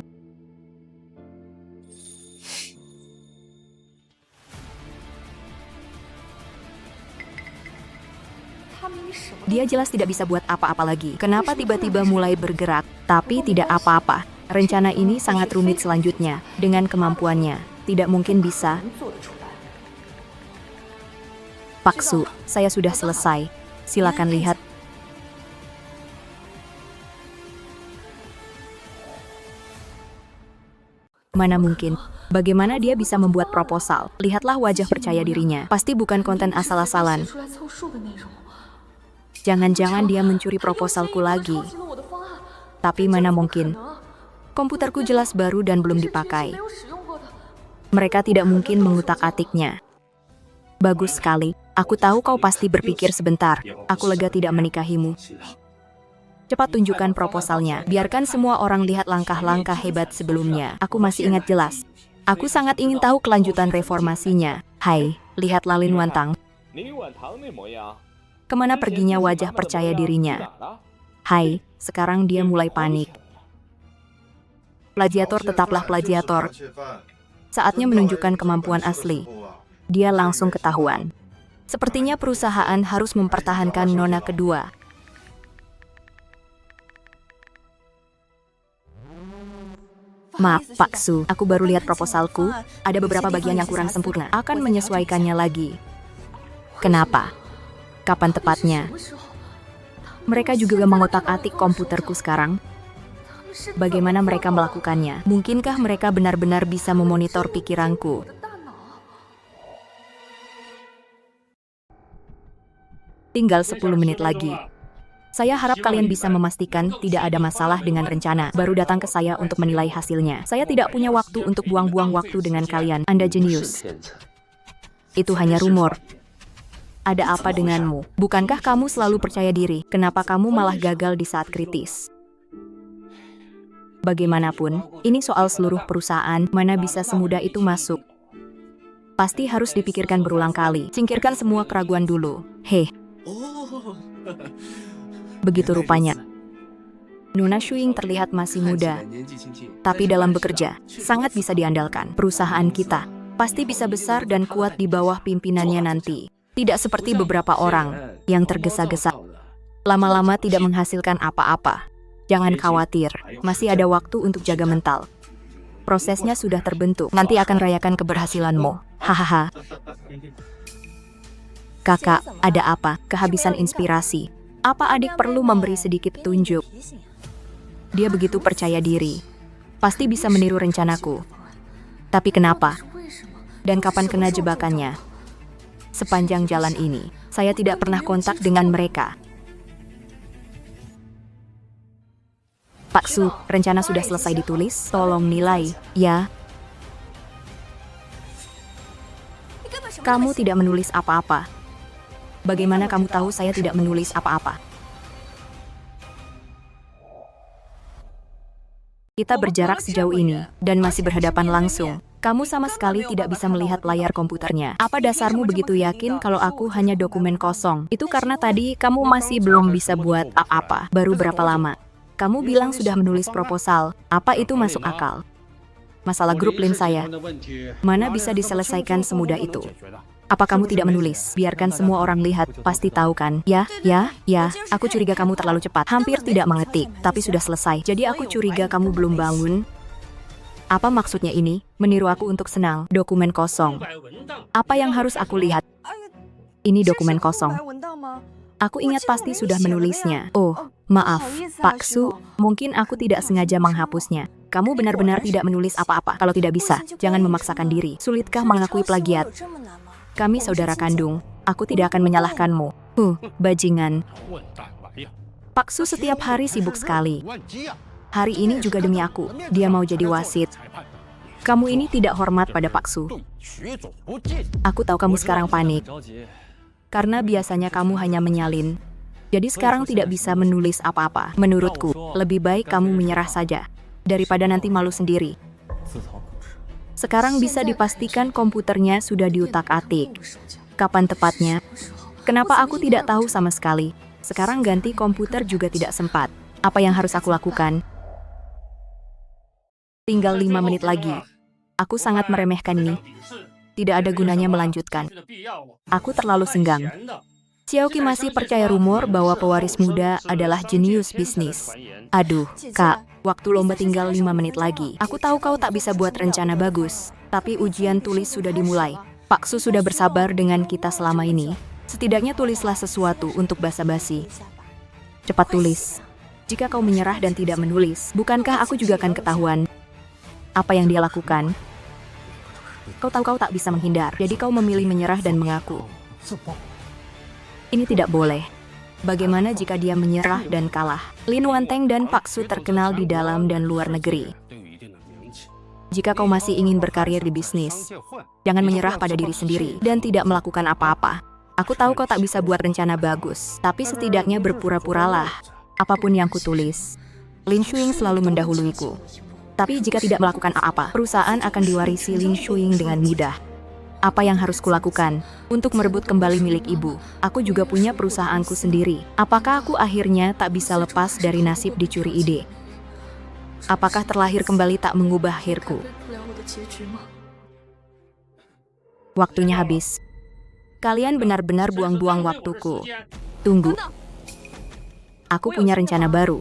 A: Dia jelas tidak bisa buat apa-apa lagi. Kenapa tiba-tiba mulai bergerak, tapi tidak apa-apa? Rencana ini sangat rumit selanjutnya. Dengan kemampuannya, tidak mungkin bisa. Pak Su, saya sudah selesai. Silakan lihat. Mana mungkin? Bagaimana dia bisa membuat proposal? Lihatlah wajah percaya dirinya. Pasti bukan konten asal-asalan. Jangan-jangan dia mencuri proposalku lagi. Tapi mana mungkin? Komputerku jelas baru dan belum dipakai. Mereka tidak mungkin mengutak-atiknya. Bagus sekali. Aku tahu kau pasti berpikir sebentar. Aku lega tidak menikahimu. Cepat tunjukkan proposalnya. Biarkan semua orang lihat langkah-langkah hebat sebelumnya. Aku masih ingat jelas. Aku sangat ingin tahu kelanjutan reformasinya. Hai, lihatlah Lin Wantang. Kemana perginya wajah percaya dirinya? Hai, sekarang dia mulai panik. Plagiator tetaplah plagiator. Saatnya menunjukkan kemampuan asli. Dia langsung ketahuan. Sepertinya perusahaan harus mempertahankan nona kedua. Maaf, Pak Su, aku baru lihat proposalku. Ada beberapa bagian yang kurang sempurna. Akan menyesuaikannya lagi. Kenapa? Kapan tepatnya? Mereka juga mengotak-atik komputerku sekarang. Bagaimana mereka melakukannya? Mungkinkah mereka benar-benar bisa memonitor pikiranku? Tinggal 10 menit lagi. Saya harap kalian bisa memastikan tidak ada masalah dengan rencana. Baru datang ke saya untuk menilai hasilnya. Saya tidak punya waktu untuk buang-buang waktu dengan kalian. Anda jenius. Itu hanya rumor. Ada apa denganmu? Bukankah kamu selalu percaya diri? Kenapa kamu malah gagal di saat kritis? Bagaimanapun, ini soal seluruh perusahaan, mana bisa semudah itu masuk. Pasti harus dipikirkan berulang kali. Singkirkan semua keraguan dulu. Heh. Begitu rupanya. Nona Shuing terlihat masih muda, tapi dalam bekerja, sangat bisa diandalkan. Perusahaan kita pasti bisa besar dan kuat di bawah pimpinannya nanti. Tidak seperti beberapa orang yang tergesa-gesa. Lama-lama tidak menghasilkan apa-apa. Jangan khawatir, masih ada waktu untuk jaga mental. Prosesnya sudah terbentuk, nanti akan rayakan keberhasilanmu. Hahaha. Kakak, ada apa? Kehabisan inspirasi. Apa adik perlu memberi sedikit petunjuk? Dia begitu percaya diri. Pasti bisa meniru rencanaku. Tapi kenapa? Dan kapan kena jebakannya? Sepanjang jalan ini, saya tidak pernah kontak dengan mereka. Pak Su, rencana sudah selesai ditulis. Tolong nilai, ya. Kamu tidak menulis apa-apa. Bagaimana kamu tahu saya tidak menulis apa-apa? Kita berjarak sejauh ini, dan masih berhadapan langsung. Kamu sama sekali tidak bisa melihat layar komputernya. Apa dasarmu begitu yakin kalau aku hanya dokumen kosong? Itu karena tadi kamu masih belum bisa buat apa-apa. Baru berapa lama? Kamu bilang sudah menulis proposal. Apa itu masuk akal? Masalah grup Lin saya. Mana bisa diselesaikan semudah itu? Apa kamu tidak menulis? Biarkan semua orang lihat, pasti tahu kan? Ya, aku curiga kamu terlalu cepat. Hampir tidak mengetik, tapi sudah selesai. Jadi aku curiga kamu belum bangun. Apa maksudnya ini? Meniru aku untuk senang. Dokumen kosong. Apa yang harus aku lihat? Ini dokumen kosong. Aku ingat pasti sudah menulisnya. Oh, maaf, Pak Su, mungkin aku tidak sengaja menghapusnya. Kamu benar-benar tidak menulis apa-apa. Kalau tidak bisa, jangan memaksakan diri. Sulitkah mengakui plagiat? Kami saudara kandung. Aku tidak akan menyalahkanmu. Bajingan. Pak Su setiap hari sibuk sekali. Hari ini juga demi aku. Dia mau jadi wasit. Kamu ini tidak hormat pada Pak Su. Aku tahu kamu sekarang panik. Karena biasanya kamu hanya menyalin. Jadi sekarang tidak bisa menulis apa-apa. Menurutku, lebih baik kamu menyerah saja. Daripada nanti malu sendiri. Sekarang bisa dipastikan komputernya sudah diutak-atik. Kapan tepatnya? Kenapa aku tidak tahu sama sekali? Sekarang ganti komputer juga tidak sempat. Apa yang harus aku lakukan? Tinggal 5 menit lagi. Aku sangat meremehkan ini. Tidak ada gunanya melanjutkan. Aku terlalu senggang. Xiaoqi masih percaya rumor bahwa pewaris muda adalah jenius bisnis. Aduh, Kak, waktu lomba tinggal 5 menit lagi. Aku tahu kau tak bisa buat rencana bagus, tapi ujian tulis sudah dimulai. Pak Su sudah bersabar dengan kita selama ini. Setidaknya tulislah sesuatu untuk basa-basi. Cepat tulis. Jika kau menyerah dan tidak menulis, bukankah aku juga akan ketahuan apa yang dia lakukan? Kau tahu kau tak bisa menghindar, jadi kau memilih menyerah dan mengaku. Ini tidak boleh. Bagaimana jika dia menyerah dan kalah? Lin Wanteng dan Pak Su terkenal di dalam dan luar negeri. Jika kau masih ingin berkarir di bisnis, jangan menyerah pada diri sendiri dan tidak melakukan apa-apa. Aku tahu kau tak bisa buat rencana bagus, tapi setidaknya berpura-puralah. Apapun yang kutulis. Lin Shuing selalu mendahuluiku. Tapi jika tidak melakukan apa-apa, perusahaan akan diwarisi Lin Shuing dengan mudah. Apa yang harus kulakukan untuk merebut kembali milik ibu? Aku juga punya perusahaanku sendiri. Apakah aku akhirnya tak bisa lepas dari nasib dicuri ide? Apakah terlahir kembali tak mengubah akhirku? Waktunya habis. Kalian benar-benar buang-buang waktuku. Tunggu. Aku punya rencana baru.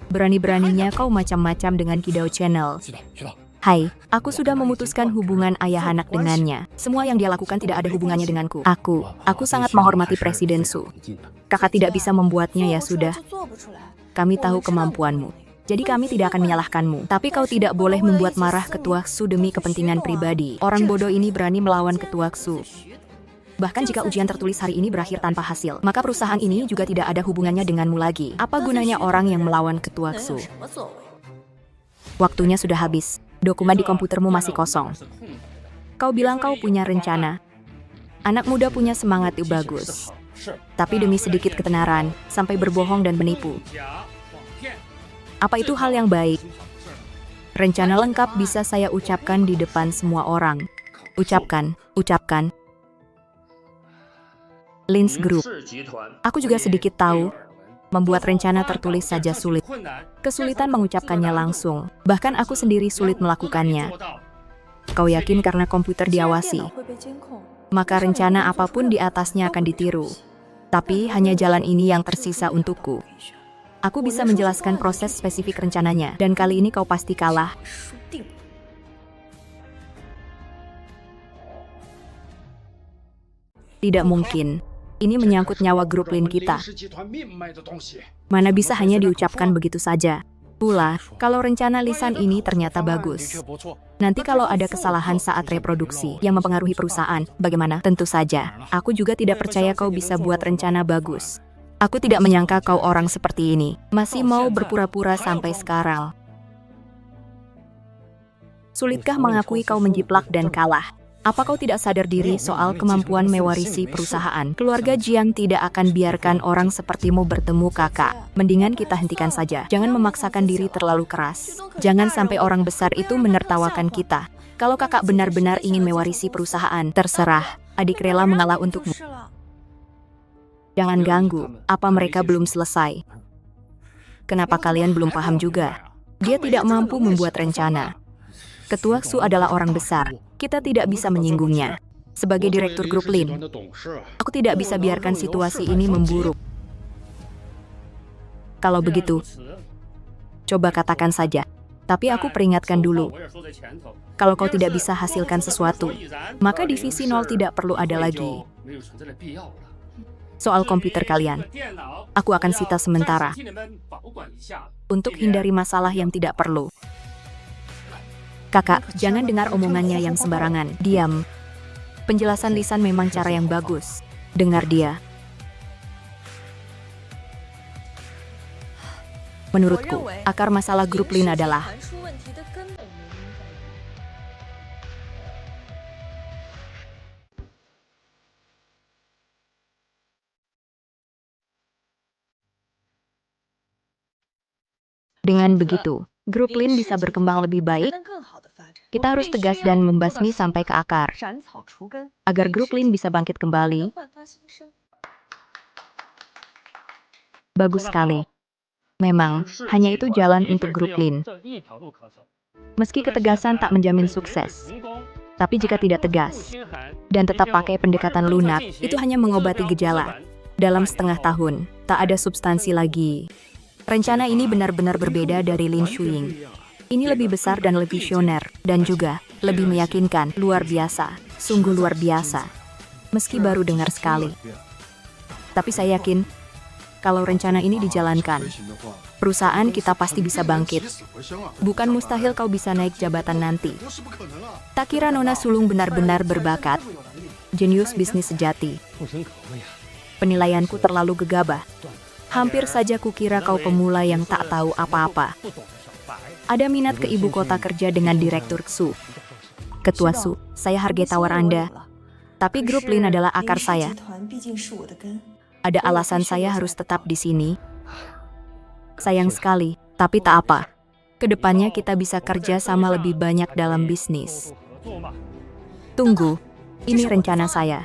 A: Berani-beraninya kau macam-macam dengan Kidao Channel. Hai, aku sudah memutuskan hubungan ayah anak dengannya. Semua yang dia lakukan tidak ada hubungannya denganku. Aku sangat menghormati Presiden Su. Kakak tidak bisa membuatnya, ya sudah. Kami tahu kemampuanmu. Jadi kami tidak akan menyalahkanmu. Tapi kau tidak boleh membuat marah Ketua Su demi kepentingan pribadi. Orang bodoh ini berani melawan Ketua Su. Bahkan jika ujian tertulis hari ini berakhir tanpa hasil, maka perusahaan ini juga tidak ada hubungannya denganmu lagi. Apa gunanya orang yang melawan Ketua Su? Waktunya sudah habis. Dokumen di komputermu masih kosong. Kau bilang kau punya rencana. Anak muda punya semangat yang bagus. Tapi demi sedikit ketenaran, sampai berbohong dan menipu. Apa itu hal yang baik? Rencana lengkap bisa saya ucapkan di depan semua orang. Ucapkan. Lin's Group. Aku juga sedikit tahu, membuat rencana tertulis saja sulit. Kesulitan mengucapkannya langsung, bahkan aku sendiri sulit melakukannya. Kau yakin karena komputer diawasi? Maka rencana apapun di atasnya akan ditiru. Tapi hanya jalan ini yang tersisa untukku. Aku bisa menjelaskan proses spesifik rencananya, dan kali ini kau pasti kalah. Tidak mungkin. Ini menyangkut nyawa grup Lin kita. Mana bisa hanya diucapkan begitu saja. Pula, kalau rencana lisan ini ternyata bagus. Nanti kalau ada kesalahan saat reproduksi yang mempengaruhi perusahaan, bagaimana? Tentu saja. Aku juga tidak percaya kau bisa buat rencana bagus. Aku tidak menyangka kau orang seperti ini. Masih mau berpura-pura sampai sekarang. Sulitkah mengakui kau menjiplak dan kalah? Apa kau tidak sadar diri soal kemampuan mewarisi perusahaan? Keluarga Jiang tidak akan biarkan orang sepertimu bertemu kakak. Mendingan kita hentikan saja. Jangan memaksakan diri terlalu keras. Jangan sampai orang besar itu menertawakan kita. Kalau kakak benar-benar ingin mewarisi perusahaan, terserah. Adik rela mengalah untukmu. Jangan ganggu. Apa mereka belum selesai? Kenapa kalian belum paham juga? Dia tidak mampu membuat rencana. Ketua Su adalah orang besar. Kita tidak bisa menyinggungnya. Sebagai direktur grup Lin, aku tidak bisa biarkan situasi ini memburuk. Kalau begitu, coba katakan saja. Tapi aku peringatkan dulu. Kalau kau tidak bisa hasilkan sesuatu, maka divisi 0 tidak perlu ada lagi. Soal komputer kalian, aku akan sita sementara. Untuk hindari masalah yang tidak perlu. Kakak, jangan dengar omongannya yang sembarangan. Diam. Penjelasan lisan memang cara yang bagus. Dengar dia. Menurutku, akar masalah grup Lin adalah dengan begitu, grup Lin bisa berkembang lebih baik. Kita harus tegas dan membasmi sampai ke akar, agar grup Lin bisa bangkit kembali. Bagus sekali. Memang, hanya itu jalan untuk grup Lin. Meski ketegasan tak menjamin sukses. Tapi jika tidak tegas dan tetap pakai pendekatan lunak, itu hanya mengobati gejala. Dalam setengah tahun, tak ada substansi lagi. Rencana ini benar-benar berbeda dari Lin Shuing. Ini lebih besar dan lebih visioner, dan juga lebih meyakinkan, luar biasa, sungguh luar biasa. Meski baru dengar sekali. Tapi saya yakin, kalau rencana ini dijalankan, perusahaan kita pasti bisa bangkit. Bukan mustahil kau bisa naik jabatan nanti. Tak kira Nona Sulung benar-benar berbakat. Jenius bisnis sejati. Penilaianku terlalu gegabah. Hampir saja kukira kau pemula yang tak tahu apa-apa. Ada minat ke ibu kota kerja dengan Direktur Su. Ketua Su, saya hargai tawar Anda. Tapi grup Lin adalah akar saya. Ada alasan saya harus tetap di sini. Sayang sekali, tapi tak apa. Kedepannya kita bisa kerja sama lebih banyak dalam bisnis. Tunggu, ini rencana saya.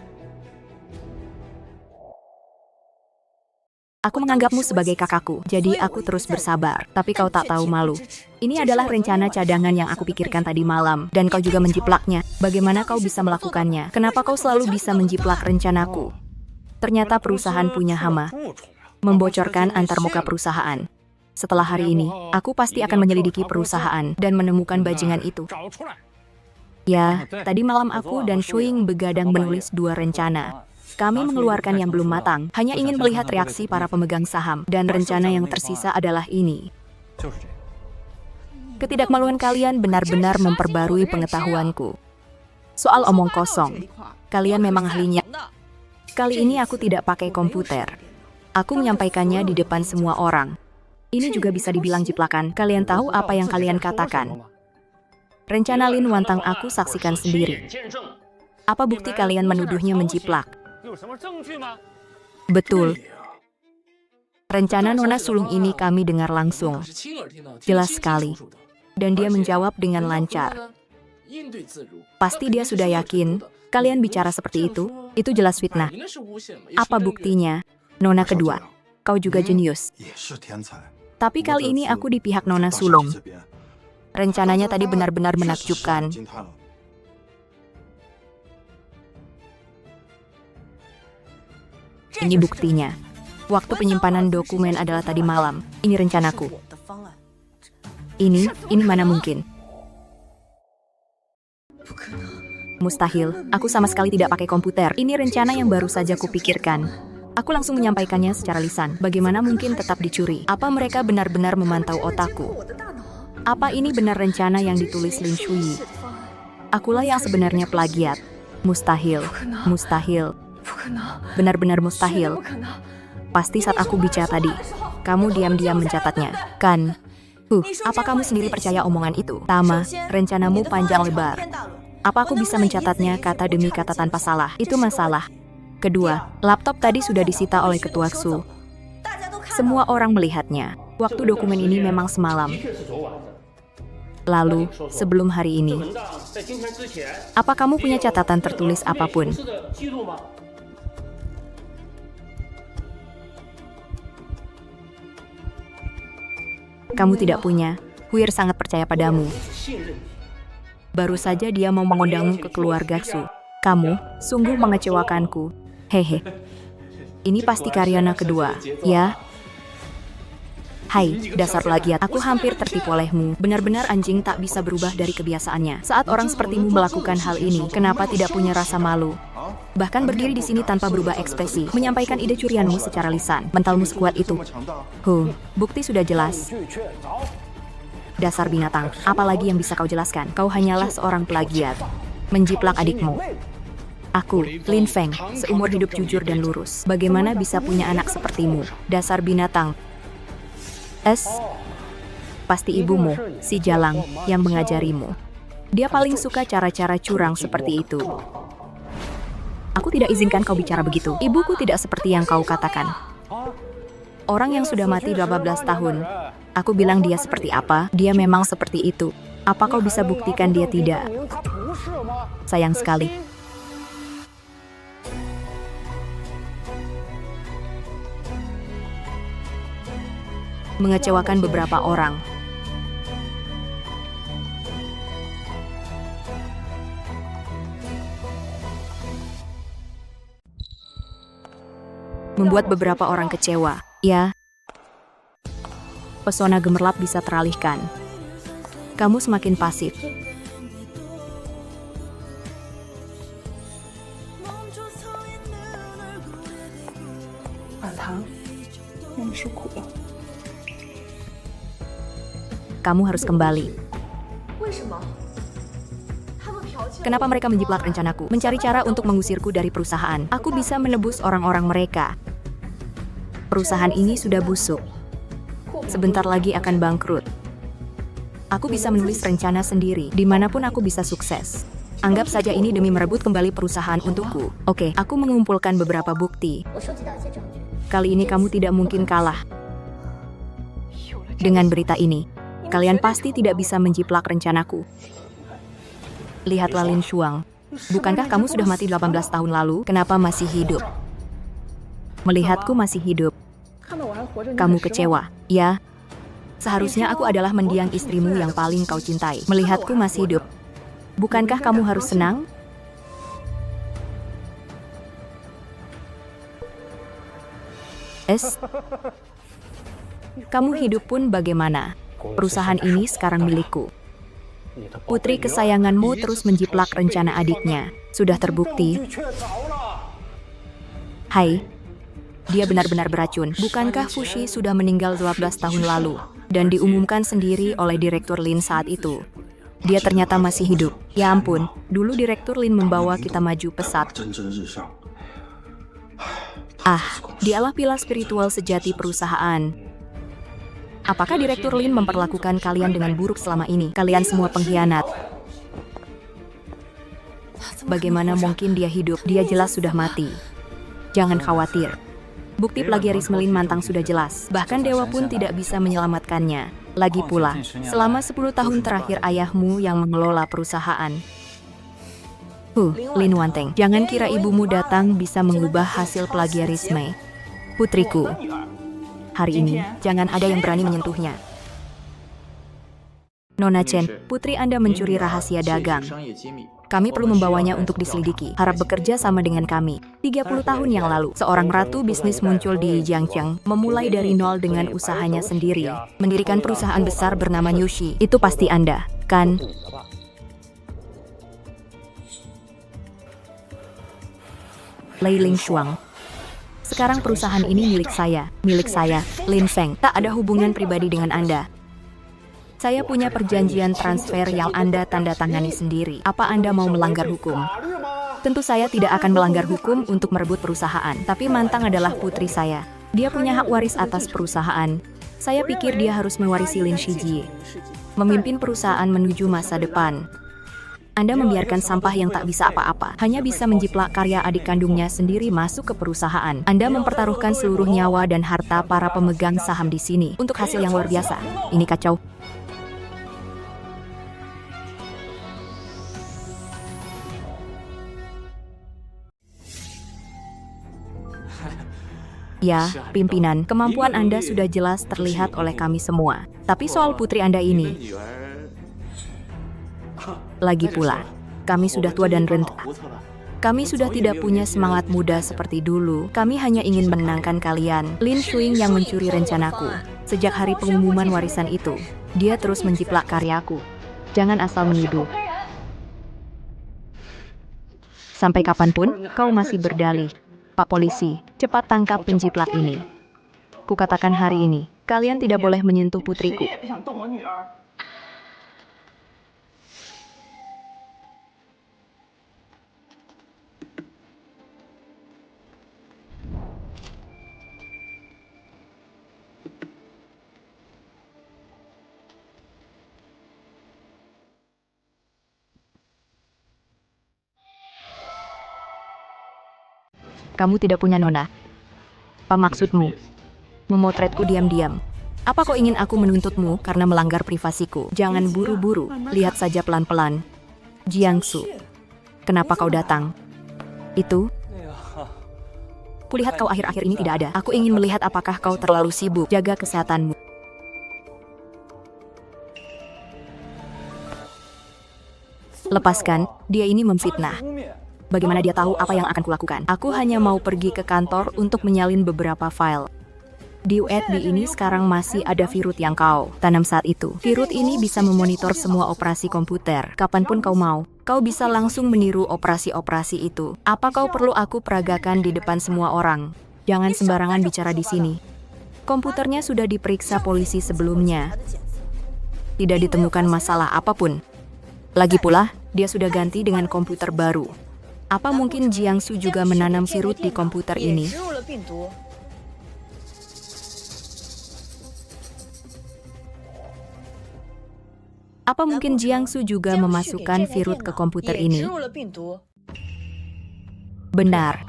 A: Aku menganggapmu sebagai kakakku, jadi aku terus bersabar. Tapi kau tak tahu malu. Ini adalah rencana cadangan yang aku pikirkan tadi malam, dan kau juga menjiplaknya. Bagaimana kau bisa melakukannya? Kenapa kau selalu bisa menjiplak rencanaku? Ternyata perusahaan punya hama. Membocorkan antarmuka perusahaan. Setelah hari ini, aku pasti akan menyelidiki perusahaan dan menemukan bajingan itu. Ya, tadi malam aku dan Shuing begadang menulis 2 rencana. Kami mengeluarkan yang belum matang, hanya ingin melihat reaksi para pemegang saham, dan rencana yang tersisa adalah ini. Ketidakmaluan kalian benar-benar memperbarui pengetahuanku. Soal omong kosong, kalian memang ahlinya. Kali ini aku tidak pakai komputer. Aku menyampaikannya di depan semua orang. Ini juga bisa dibilang jiplakan, kalian tahu apa yang kalian katakan. Rencana Lin Wantang aku saksikan sendiri. Apa bukti kalian menuduhnya menjiplak? Betul. Rencana Nona Sulung ini kami dengar langsung. Jelas sekali. Dan dia menjawab dengan lancar. Pasti dia sudah yakin, kalian bicara seperti itu jelas fitnah. Apa buktinya? Nona kedua, kau juga jenius. Tapi kali ini aku di pihak Nona Sulung. Rencananya tadi benar-benar menakjubkan. Ini buktinya. Waktu penyimpanan dokumen adalah tadi malam. Ini rencanaku. Ini mana mungkin? Mustahil, aku sama sekali tidak pakai komputer. Ini rencana yang baru saja kupikirkan. Aku langsung menyampaikannya secara lisan. Bagaimana mungkin tetap dicuri? Apa mereka benar-benar memantau otakku? Apa ini benar rencana yang ditulis Lin Shui? Akulah yang sebenarnya plagiat. Mustahil, mustahil. Benar-benar mustahil. Pasti saat aku bicara tadi, kamu diam-diam mencatatnya, kan? Apa kamu sendiri percaya omongan itu? Tama, rencanamu panjang lebar. Apa aku bisa mencatatnya kata demi kata tanpa salah? Itu masalah. Kedua, laptop tadi sudah disita oleh Ketua Su. Semua orang melihatnya. Waktu dokumen ini memang semalam. Lalu, sebelum hari ini, apa kamu punya catatan tertulis apapun? Kamu tidak punya. Huir sangat percaya padamu. Baru saja dia mau mengundangmu ke keluarga Su. Kamu sungguh mengecewakanku. Hehe. Ini pasti Karyana kedua, ya? Hai, dasar plagiat. Aku hampir tertipu olehmu. Benar-benar anjing tak bisa berubah dari kebiasaannya. Saat orang sepertimu melakukan hal ini, kenapa tidak punya rasa malu? Bahkan berdiri di sini tanpa berubah ekspresi, menyampaikan ide curianmu secara lisan. Mentalmu sekuat itu. Bukti sudah jelas. Dasar binatang, apalagi yang bisa kau jelaskan? Kau hanyalah seorang plagiat. Menjiplak adikmu. Aku, Lin Feng, seumur hidup jujur dan lurus. Bagaimana bisa punya anak sepertimu? Dasar binatang. Pasti ibumu, si Jalang, yang mengajarimu. Dia paling suka cara-cara curang seperti itu. Aku tidak izinkan kau bicara begitu. Ibuku tidak seperti yang kau katakan. Orang yang sudah mati 18 tahun. Aku bilang dia seperti apa, dia memang seperti itu. Apa kau bisa buktikan dia tidak? Sayang sekali. Mengecewakan beberapa orang. membuat beberapa orang kecewa. Ya, pesona gemerlap bisa teralihkan. Kamu semakin pasif. Kamu harus kembali. Kenapa mereka menjiplak rencanaku? Mencari cara untuk mengusirku dari perusahaan. Aku bisa menebus orang-orang mereka. Perusahaan ini sudah busuk. Sebentar lagi akan bangkrut. Aku bisa menulis rencana sendiri, dimanapun aku bisa sukses. Anggap saja ini demi merebut kembali perusahaan untukku. Oke, aku mengumpulkan beberapa bukti. Kali ini kamu tidak mungkin kalah. Dengan berita ini, kalian pasti tidak bisa menjiplak rencanaku. Lihatlah Lin Shuang. Bukankah kamu sudah mati 18 tahun lalu? Kenapa masih hidup? Melihatku masih hidup. Kamu kecewa, ya? Seharusnya aku adalah mendiang istrimu yang paling kau cintai. Melihatku masih hidup. Bukankah kamu harus senang? Kamu hidup pun bagaimana? Perusahaan ini sekarang milikku. Putri kesayanganmu terus menjiplak rencana adiknya. Sudah terbukti. Hai. Dia benar-benar beracun. Bukankah Fushi sudah meninggal 12 tahun lalu? Dan diumumkan sendiri oleh Direktur Lin saat itu. Dia ternyata masih hidup. Ya ampun, dulu Direktur Lin membawa kita maju pesat. Dialah pilar spiritual sejati perusahaan. Apakah Direktur Lin memperlakukan kalian dengan buruk selama ini? Kalian semua pengkhianat. Bagaimana mungkin dia hidup? Dia jelas sudah mati. Jangan khawatir. Bukti plagiarisme Lin Mantang sudah jelas. Bahkan dewa pun tidak bisa menyelamatkannya. Lagi pula, selama 10 tahun terakhir ayahmu yang mengelola perusahaan. Lin Wanteng, jangan kira ibumu datang bisa mengubah hasil plagiarisme. Putriku. Hari ini, jangan ada yang berani menyentuhnya. Nona Chen, putri Anda mencuri rahasia dagang. Kami perlu membawanya untuk diselidiki. Harap bekerja sama dengan kami. 30 tahun yang lalu, seorang ratu bisnis muncul di Jiangcheng, memulai dari nol dengan usahanya sendiri. Mendirikan perusahaan besar bernama Nyushi. Itu pasti Anda, kan? Lei Ling Shuang. Sekarang perusahaan ini milik saya, Lin Feng. Tak ada hubungan pribadi dengan Anda. Saya punya perjanjian transfer yang Anda tanda tangani sendiri. Apa Anda mau melanggar hukum? Tentu saya tidak akan melanggar hukum untuk merebut perusahaan. Tapi Mantang adalah putri saya. Dia punya hak waris atas perusahaan. Saya pikir dia harus mewarisi Lin Shijie. Memimpin perusahaan menuju masa depan. Anda membiarkan sampah yang tak bisa apa-apa, hanya bisa menjiplak karya adik kandungnya sendiri masuk ke perusahaan. Anda mempertaruhkan seluruh nyawa dan harta para pemegang saham di sini untuk hasil yang luar biasa. Ini kacau. Ya, pimpinan, kemampuan Anda sudah jelas terlihat oleh kami semua. Tapi soal putri Anda ini, lagi pula, kami sudah tua dan renta. Kami sudah tidak punya semangat muda seperti dulu. Kami hanya ingin menenangkan kalian. Lin Shuing yang mencuri rencanaku. Sejak hari pengumuman warisan itu, dia terus menjiplak karyaku. Jangan asal menuduh. Sampai kapanpun, kau masih berdalih. Pak Polisi, cepat tangkap penjiplak ini. Kukatakan hari ini, kalian tidak boleh menyentuh putriku. Kamu tidak punya nona. Apa maksudmu? Memotretku diam-diam. Apa kau ingin aku menuntutmu karena melanggar privasiku? Jangan buru-buru, lihat saja pelan-pelan. Jiangsu, kenapa kau datang? Itu? Kulihat kau akhir-akhir ini tidak ada. Aku ingin melihat apakah kau terlalu sibuk. Jaga kesehatanmu. Lepaskan, dia ini memfitnah. Bagaimana dia tahu apa yang akan kulakukan? Aku hanya mau pergi ke kantor untuk menyalin beberapa file. Di USB ini sekarang masih ada virus yang kau tanam saat itu. Virus ini bisa memonitor semua operasi komputer. Kapanpun kau mau, kau bisa langsung meniru operasi-operasi itu. Apa kau perlu aku peragakan di depan semua orang? Jangan sembarangan bicara di sini. Komputernya sudah diperiksa polisi sebelumnya. Tidak ditemukan masalah apapun. Lagi pula, dia sudah ganti dengan komputer baru. Apa mungkin Jiangsu juga menanam virus di komputer ini? Apa mungkin Jiangsu juga memasukkan virus ke komputer ini? Benar.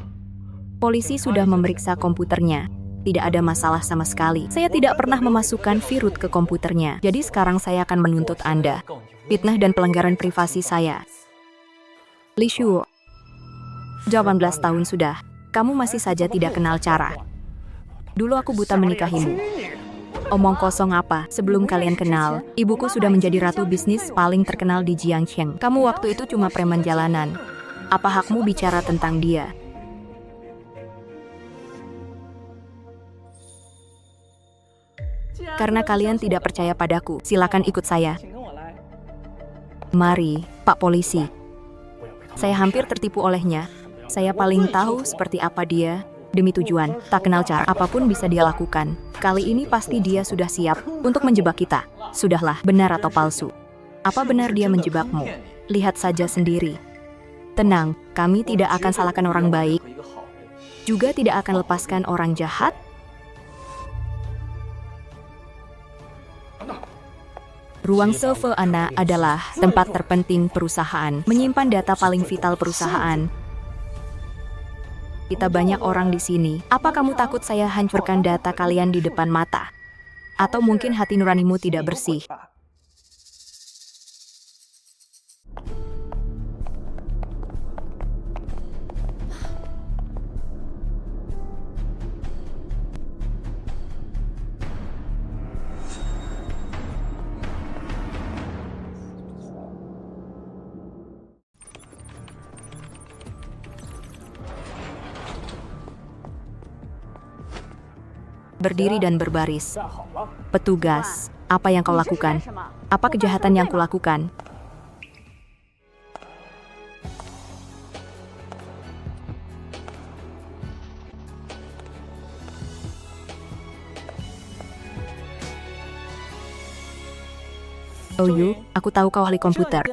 A: Polisi sudah memeriksa komputernya. Tidak ada masalah sama sekali. Saya tidak pernah memasukkan virus ke komputernya. Jadi sekarang saya akan menuntut Anda. Fitnah dan pelanggaran privasi saya. Li Shuo. 18 tahun sudah. Kamu masih saja tidak kenal cara. Dulu aku buta menikahimu. Omong kosong apa? Sebelum kalian kenal, ibuku sudah menjadi ratu bisnis paling terkenal di Jiangcheng. Kamu waktu itu cuma preman jalanan. Apa hakmu bicara tentang dia? Karena kalian tidak percaya padaku, silakan ikut saya. Mari, Pak Polisi. Saya hampir tertipu olehnya. Saya paling tahu seperti apa dia. Demi tujuan, tak kenal cara apapun bisa dia lakukan. Kali ini pasti dia sudah siap untuk menjebak kita. Sudahlah, benar atau palsu? Apa benar dia menjebakmu? Lihat saja sendiri. Tenang, kami tidak akan salahkan orang baik. Juga tidak akan lepaskan orang jahat. Ruang server Ana adalah tempat terpenting perusahaan, menyimpan data paling vital perusahaan. Kita banyak orang di sini. Apa kamu takut saya hancurkan data kalian di depan mata? Atau mungkin hati nuranimu tidak bersih? Berdiri dan berbaris. Petugas, apa yang kau lakukan? Apa kejahatan yang kulakukan? Oh Yu, aku tahu kau ahli komputer.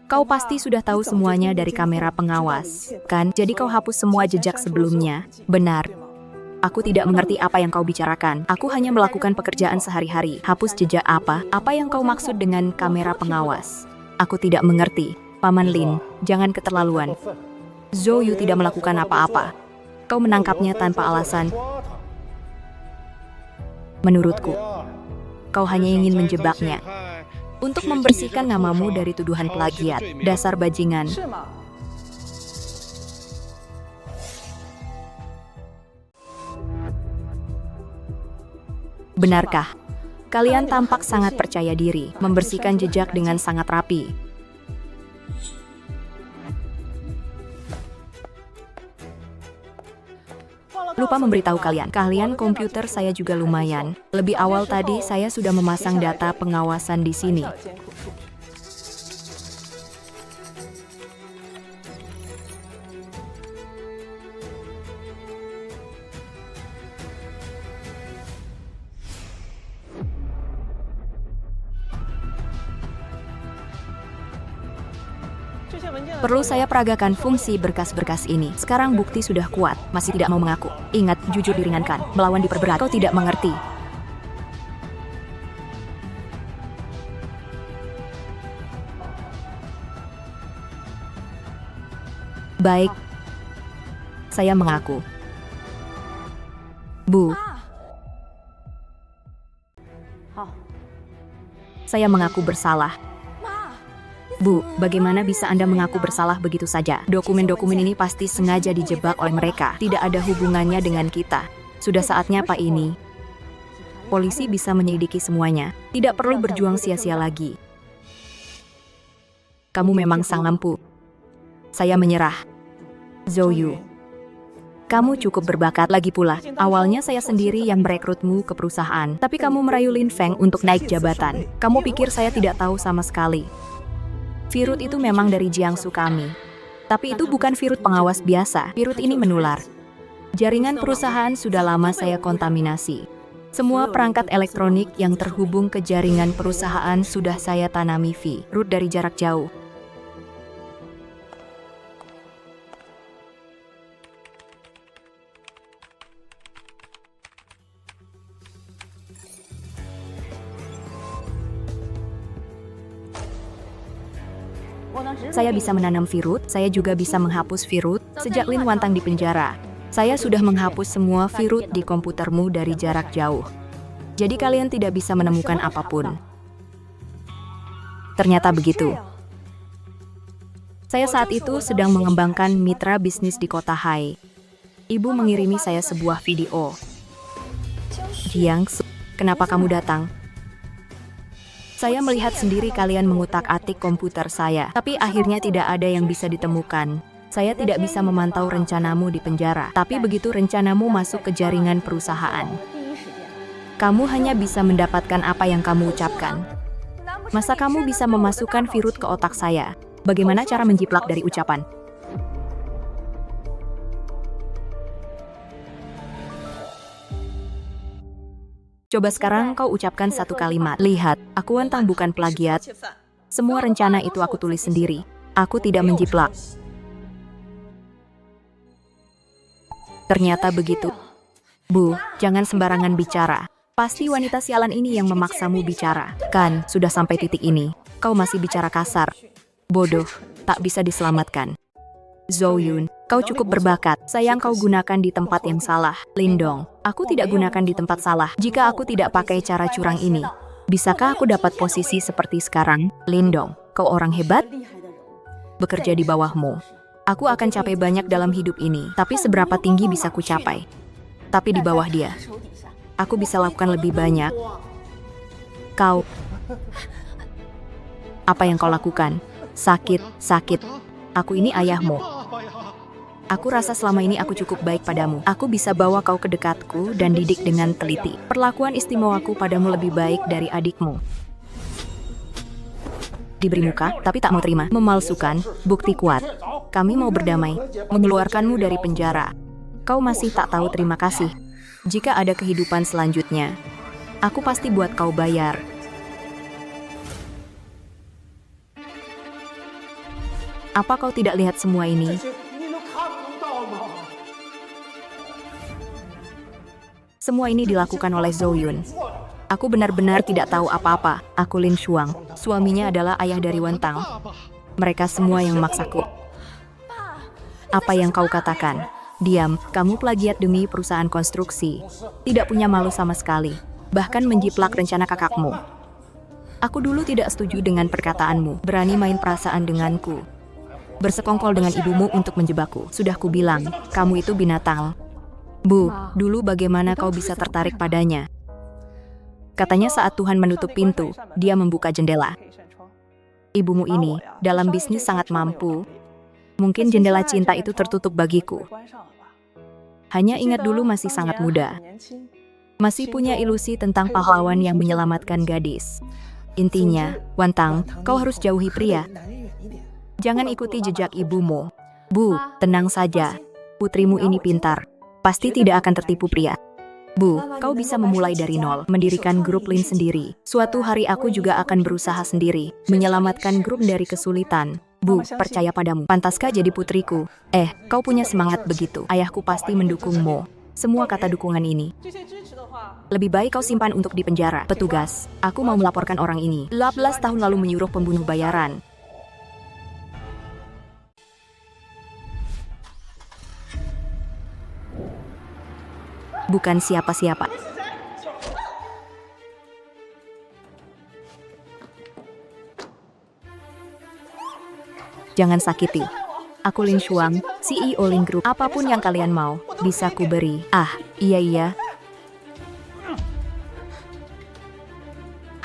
A: Kau pasti sudah tahu semuanya dari kamera pengawas, kan? Jadi kau hapus semua jejak sebelumnya. Benar. Aku tidak mengerti apa yang kau bicarakan. Aku hanya melakukan pekerjaan sehari-hari. Hapus jejak apa? Apa yang kau maksud dengan kamera pengawas? Aku tidak mengerti. Paman Lin, jangan keterlaluan. Zhou Yu tidak melakukan apa-apa. Kau menangkapnya tanpa alasan. Menurutku, kau hanya ingin menjebaknya. Untuk membersihkan namamu dari tuduhan plagiat. Dasar bajingan. Benarkah? Kalian tampak sangat percaya diri, membersihkan jejak dengan sangat rapi. Lupa memberitahu kalian komputer saya juga lumayan. Lebih awal tadi saya sudah memasang data pengawasan di sini. Perlu saya peragakan fungsi berkas-berkas ini. Sekarang bukti sudah kuat, masih tidak mau mengaku. Ingat, jujur diringankan, melawan diperberat. Kau tidak mengerti. Baik, saya mengaku. Bu. Saya mengaku bersalah. Bu, bagaimana bisa Anda mengaku bersalah begitu saja? Dokumen-dokumen ini pasti sengaja dijebak oleh mereka. Tidak ada hubungannya dengan kita. Sudah saatnya Pak ini. Polisi bisa menyelidiki semuanya. Tidak perlu berjuang sia-sia lagi. Kamu memang sang lampu. Saya menyerah. Zhou Yu, kamu cukup berbakat lagi pula. Awalnya saya sendiri yang merekrutmu ke perusahaan, tapi kamu merayu Lin Feng untuk naik jabatan. Kamu pikir saya tidak tahu sama sekali. Virus itu memang dari Jiangsu kami. Tapi itu bukan virus pengawas biasa. Virus ini menular. Jaringan perusahaan sudah lama saya kontaminasi. Semua perangkat elektronik yang terhubung ke jaringan perusahaan sudah saya tanami virus dari jarak jauh. Saya bisa menanam virus, saya juga bisa menghapus virus. Sejak Lin Wantang di penjara, saya sudah menghapus semua virus di komputermu dari jarak jauh. Jadi kalian tidak bisa menemukan apapun. Ternyata begitu. Saya saat itu sedang mengembangkan mitra bisnis di kota Hai. Ibu mengirimi saya sebuah video. Jiangsu, kenapa kamu datang? Saya melihat sendiri kalian mengutak-atik komputer saya, tapi akhirnya tidak ada yang bisa ditemukan. Saya tidak bisa memantau rencanamu di penjara, tapi begitu rencanamu masuk ke jaringan perusahaan, kamu hanya bisa mendapatkan apa yang kamu ucapkan. Masa kamu bisa memasukkan virus ke otak saya? Bagaimana cara menjiplak dari ucapan? Coba sekarang kau ucapkan satu kalimat. Lihat, aku Wantang bukan plagiat. Semua rencana itu aku tulis sendiri. Aku tidak menjiplak. Ternyata begitu. Bu, jangan sembarangan bicara. Pasti wanita sialan ini yang memaksamu bicara. Kan, sudah sampai titik ini. Kau masih bicara kasar. Bodoh, tak bisa diselamatkan. Zhou Yun, kau cukup berbakat. Sayang kau gunakan di tempat yang salah. Lindong, aku tidak gunakan di tempat salah. Jika aku tidak pakai cara curang ini, bisakah aku dapat posisi seperti sekarang? Lindong, kau orang hebat? Bekerja di bawahmu. Aku akan capai banyak dalam hidup ini, tapi seberapa tinggi bisa ku capai? Tapi di bawah dia, aku bisa lakukan lebih banyak. Kau, apa yang kau lakukan? Sakit. Aku ini ayahmu. Aku rasa selama ini aku cukup baik padamu. Aku bisa bawa kau ke dekatku dan didik dengan teliti. Perlakuan istimewaku padamu lebih baik dari adikmu. Diberi muka, tapi tak mau terima. Memalsukan, bukti kuat. Kami mau berdamai, mengeluarkanmu dari penjara. Kau masih tak tahu terima kasih. Jika ada kehidupan selanjutnya, aku pasti buat kau bayar. Apa kau tidak lihat semua ini? Semua ini dilakukan oleh Zhou Yun. Aku benar-benar tidak tahu apa-apa. Aku Lin Shuang. Suaminya adalah ayah dari Wantang. Mereka semua yang memaksaku. Apa yang kau katakan? Diam, kamu plagiat demi perusahaan konstruksi. Tidak punya malu sama sekali. Bahkan menjiplak rencana kakakmu. Aku dulu tidak setuju dengan perkataanmu. Berani main perasaan denganku. Bersekongkol dengan ibumu untuk menjebakku. Sudah kubilang, kamu itu binatang. Bu, dulu bagaimana kau bisa tertarik padanya? Katanya saat Tuhan menutup pintu, dia membuka jendela. Ibumu ini, dalam bisnis sangat mampu. Mungkin jendela cinta itu tertutup bagiku. Hanya ingat dulu masih sangat muda. Masih punya ilusi tentang pahlawan yang menyelamatkan gadis. Intinya, Wantang, kau harus jauhi pria. Jangan ikuti jejak ibumu. Bu, tenang saja. Putrimu ini pintar. Pasti tidak akan tertipu pria. Bu, kau bisa memulai dari nol, mendirikan grup Lin sendiri. Suatu hari aku juga akan berusaha sendiri, menyelamatkan grup dari kesulitan. Bu, percaya padamu. Pantaskah jadi putriku? Kau punya semangat begitu. Ayahku pasti mendukungmu. Semua kata dukungan ini. Lebih baik kau simpan untuk di penjara. Petugas, aku mau melaporkan orang ini. 18 tahun lalu menyuruh pembunuh bayaran. Bukan siapa-siapa. Jangan sakiti. Aku Lin Shuang, CEO Lin Group. Apapun yang kalian mau, bisa ku beri. Iya.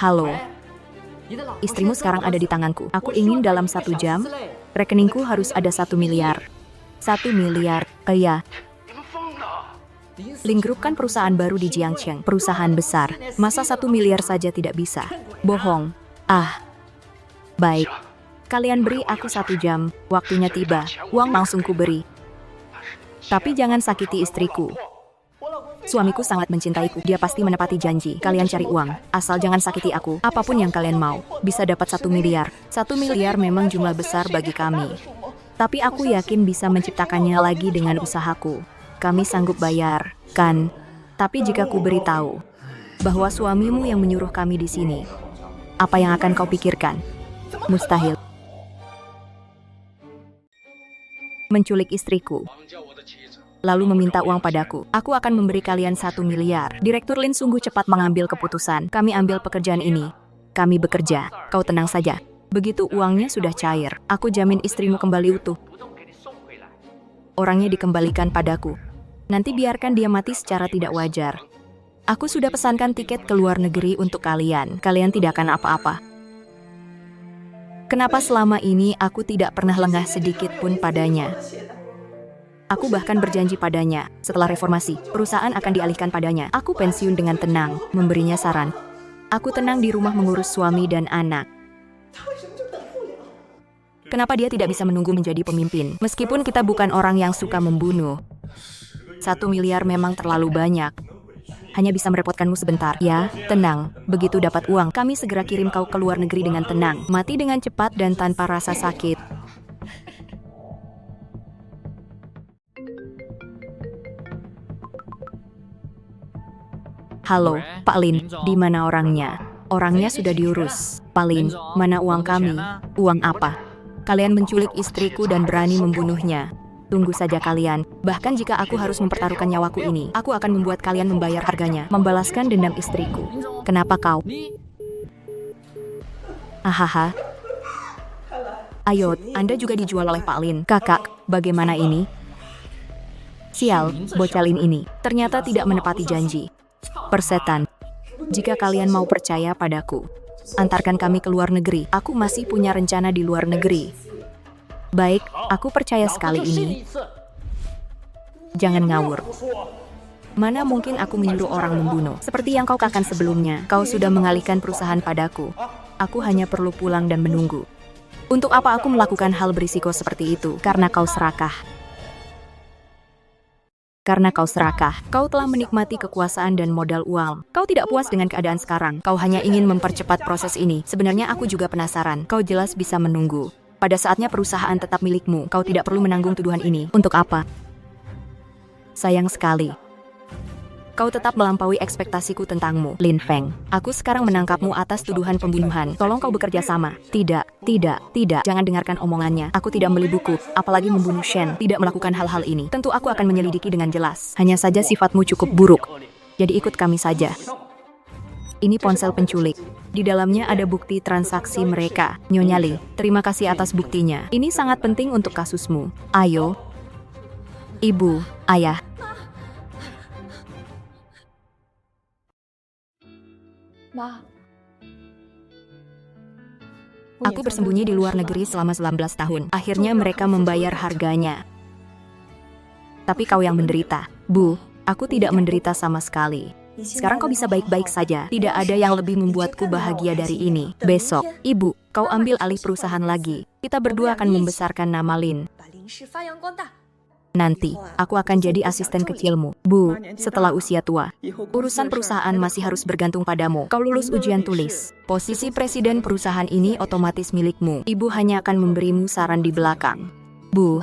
A: Halo. Istrimu sekarang ada di tanganku. Aku ingin dalam 1 jam, Rekeningku harus ada 1 miliar. 1 miliar, iya. Ling Group kan perusahaan baru di Jiangcheng, perusahaan besar. Masa 1 miliar saja tidak bisa? Bohong. Ah, baik. Kalian beri aku 1 jam, waktunya tiba, uang langsung ku beri. Tapi jangan sakiti istriku. Suamiku sangat mencintaiku, dia pasti menepati janji. Kalian cari uang, asal jangan sakiti aku. Apapun yang kalian mau, bisa dapat 1 miliar. 1 miliar memang jumlah besar bagi kami. Tapi aku yakin bisa menciptakannya lagi dengan usahaku. Kami sanggup bayar, kan? Tapi jika ku beritahu bahwa suamimu yang menyuruh kami di sini, apa yang akan kau pikirkan? Mustahil. Menculik istriku, lalu meminta uang padaku. Aku akan memberi kalian 1 miliar. Direktur Lin sungguh cepat mengambil keputusan. Kami ambil pekerjaan ini. Kami bekerja. Kau tenang saja. Begitu uangnya sudah cair, aku jamin istrimu kembali utuh. Orangnya dikembalikan padaku. Nanti biarkan dia mati secara tidak wajar. Aku sudah pesankan tiket ke luar negeri untuk kalian. Kalian tidak akan apa-apa. Kenapa selama ini aku tidak pernah lengah sedikit pun padanya? Aku bahkan berjanji padanya, setelah reformasi, perusahaan akan dialihkan padanya. Aku pensiun dengan tenang, memberinya saran. Aku tenang di rumah mengurus suami dan anak. Kenapa dia tidak bisa menunggu menjadi pemimpin? Meskipun kita bukan orang yang suka membunuh. 1 miliar memang terlalu banyak. Hanya bisa merepotkanmu sebentar. Ya, tenang. Begitu dapat uang, kami segera kirim kau ke luar negeri dengan tenang. Mati dengan cepat dan tanpa rasa sakit. Halo, Pak Lin, di mana orangnya? Orangnya sudah diurus. Pak Lin, mana uang kami? Uang apa? Kalian menculik istriku dan berani membunuhnya. Tunggu saja kalian. Bahkan jika aku harus mempertaruhkan nyawaku ini, aku akan membuat kalian membayar harganya, membalaskan dendam istriku. Kenapa kau? Ahaha. Ayo, Anda juga dijual oleh Pak Lin. Kakak, bagaimana ini? Sial, bocah Lin ini ternyata tidak menepati janji. Persetan. Jika kalian mau percaya padaku, antarkan kami ke luar negeri. Aku masih punya rencana di luar negeri. Baik, aku percaya sekali ini. Jangan ngawur. Mana mungkin aku menyuruh orang membunuh? Seperti yang kau katakan sebelumnya, kau sudah mengalihkan perusahaan padaku. Aku hanya perlu pulang dan menunggu. Untuk apa aku melakukan hal berisiko seperti itu? Karena kau serakah. Karena kau serakah, kau telah menikmati kekuasaan dan modal uang. Kau tidak puas dengan keadaan sekarang. Kau hanya ingin mempercepat proses ini. Sebenarnya aku juga penasaran. Kau jelas bisa menunggu. Pada saatnya perusahaan tetap milikmu. Kau tidak perlu menanggung tuduhan ini. Untuk apa? Sayang sekali. Kau tetap melampaui ekspektasiku tentangmu, Lin Feng. Aku sekarang menangkapmu atas tuduhan pembunuhan. Tolong kau bekerja sama. Tidak, tidak, tidak. Jangan dengarkan omongannya. Aku tidak beli buku, apalagi membunuh Shen. Tidak melakukan hal-hal ini. Tentu aku akan menyelidiki dengan jelas. Hanya saja sifatmu cukup buruk. Jadi ikut kami saja. Ini ponsel penculik. Di dalamnya ada bukti transaksi mereka. Nyonya Li, terima kasih atas buktinya. Ini sangat penting untuk kasusmu. Ayo. Ibu, ayah. Aku bersembunyi di luar negeri selama 19 tahun. Akhirnya mereka membayar harganya. Tapi kau yang menderita. Bu, aku tidak menderita sama sekali. Sekarang kau bisa baik-baik saja. Tidak ada yang lebih membuatku bahagia dari ini. Besok, ibu, kau ambil alih perusahaan lagi. Kita berdua akan membesarkan nama Lin. Nanti, aku akan jadi asisten kecilmu. Bu, setelah usia tua. Urusan perusahaan masih harus bergantung padamu. Kau lulus ujian tulis. Posisi presiden perusahaan ini otomatis milikmu. Ibu hanya akan memberimu saran di belakang. Bu.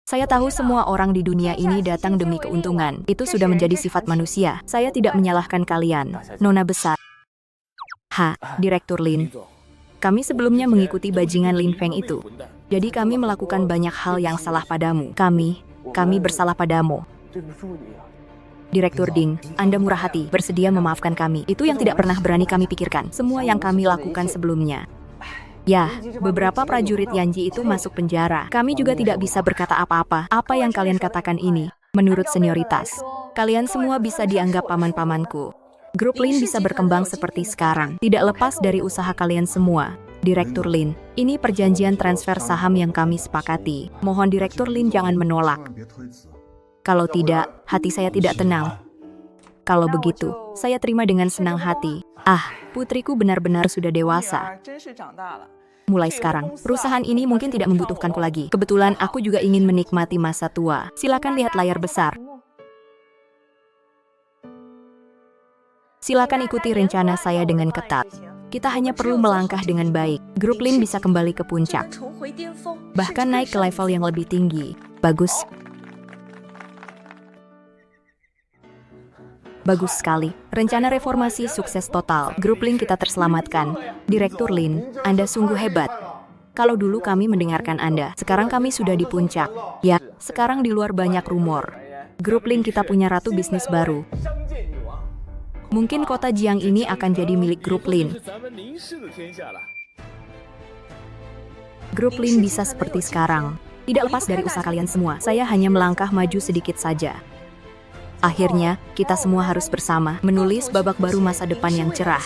A: Saya tahu semua orang di dunia ini datang demi keuntungan. Itu sudah menjadi sifat manusia. Saya tidak menyalahkan kalian. Nona besar. Direktur Lin. Kami sebelumnya mengikuti bajingan Lin Feng itu. Jadi kami melakukan banyak hal yang salah padamu. Kami bersalah padamu. Direktur Ding, Anda murah hati, bersedia memaafkan kami. Itu yang tidak pernah berani kami pikirkan. Semua yang kami lakukan sebelumnya. Ya, beberapa prajurit Yanji itu masuk penjara. Kami juga tidak bisa berkata apa-apa. Apa yang kalian katakan ini, menurut senioritas, kalian semua bisa dianggap paman-pamanku. Grup Lin bisa berkembang seperti sekarang, tidak lepas dari usaha kalian semua. Direktur Lin, ini perjanjian transfer saham yang kami sepakati. Mohon Direktur Lin jangan menolak. Kalau tidak, hati saya tidak tenang. Kalau begitu, saya terima dengan senang hati. Putriku benar-benar sudah dewasa. Mulai sekarang, perusahaan ini mungkin tidak membutuhkanku lagi. Kebetulan aku juga ingin menikmati masa tua. Silakan lihat layar besar. Silakan ikuti rencana saya dengan ketat. Kita hanya perlu melangkah dengan baik. Grup Lin bisa kembali ke puncak. Bahkan naik ke level yang lebih tinggi. Bagus. Bagus sekali. Rencana reformasi sukses total. Grup Lin kita terselamatkan. Direktur Lin, Anda sungguh hebat. Kalau dulu kami mendengarkan Anda, sekarang kami sudah di puncak. Ya, sekarang di luar banyak rumor. Grup Lin kita punya ratu bisnis baru. Mungkin kota Jiang ini akan jadi milik Grup Lin. Grup Lin bisa seperti sekarang. Tidak lepas dari usaha kalian semua. Saya hanya melangkah maju sedikit saja. Akhirnya, kita semua harus bersama menulis babak baru masa depan yang cerah.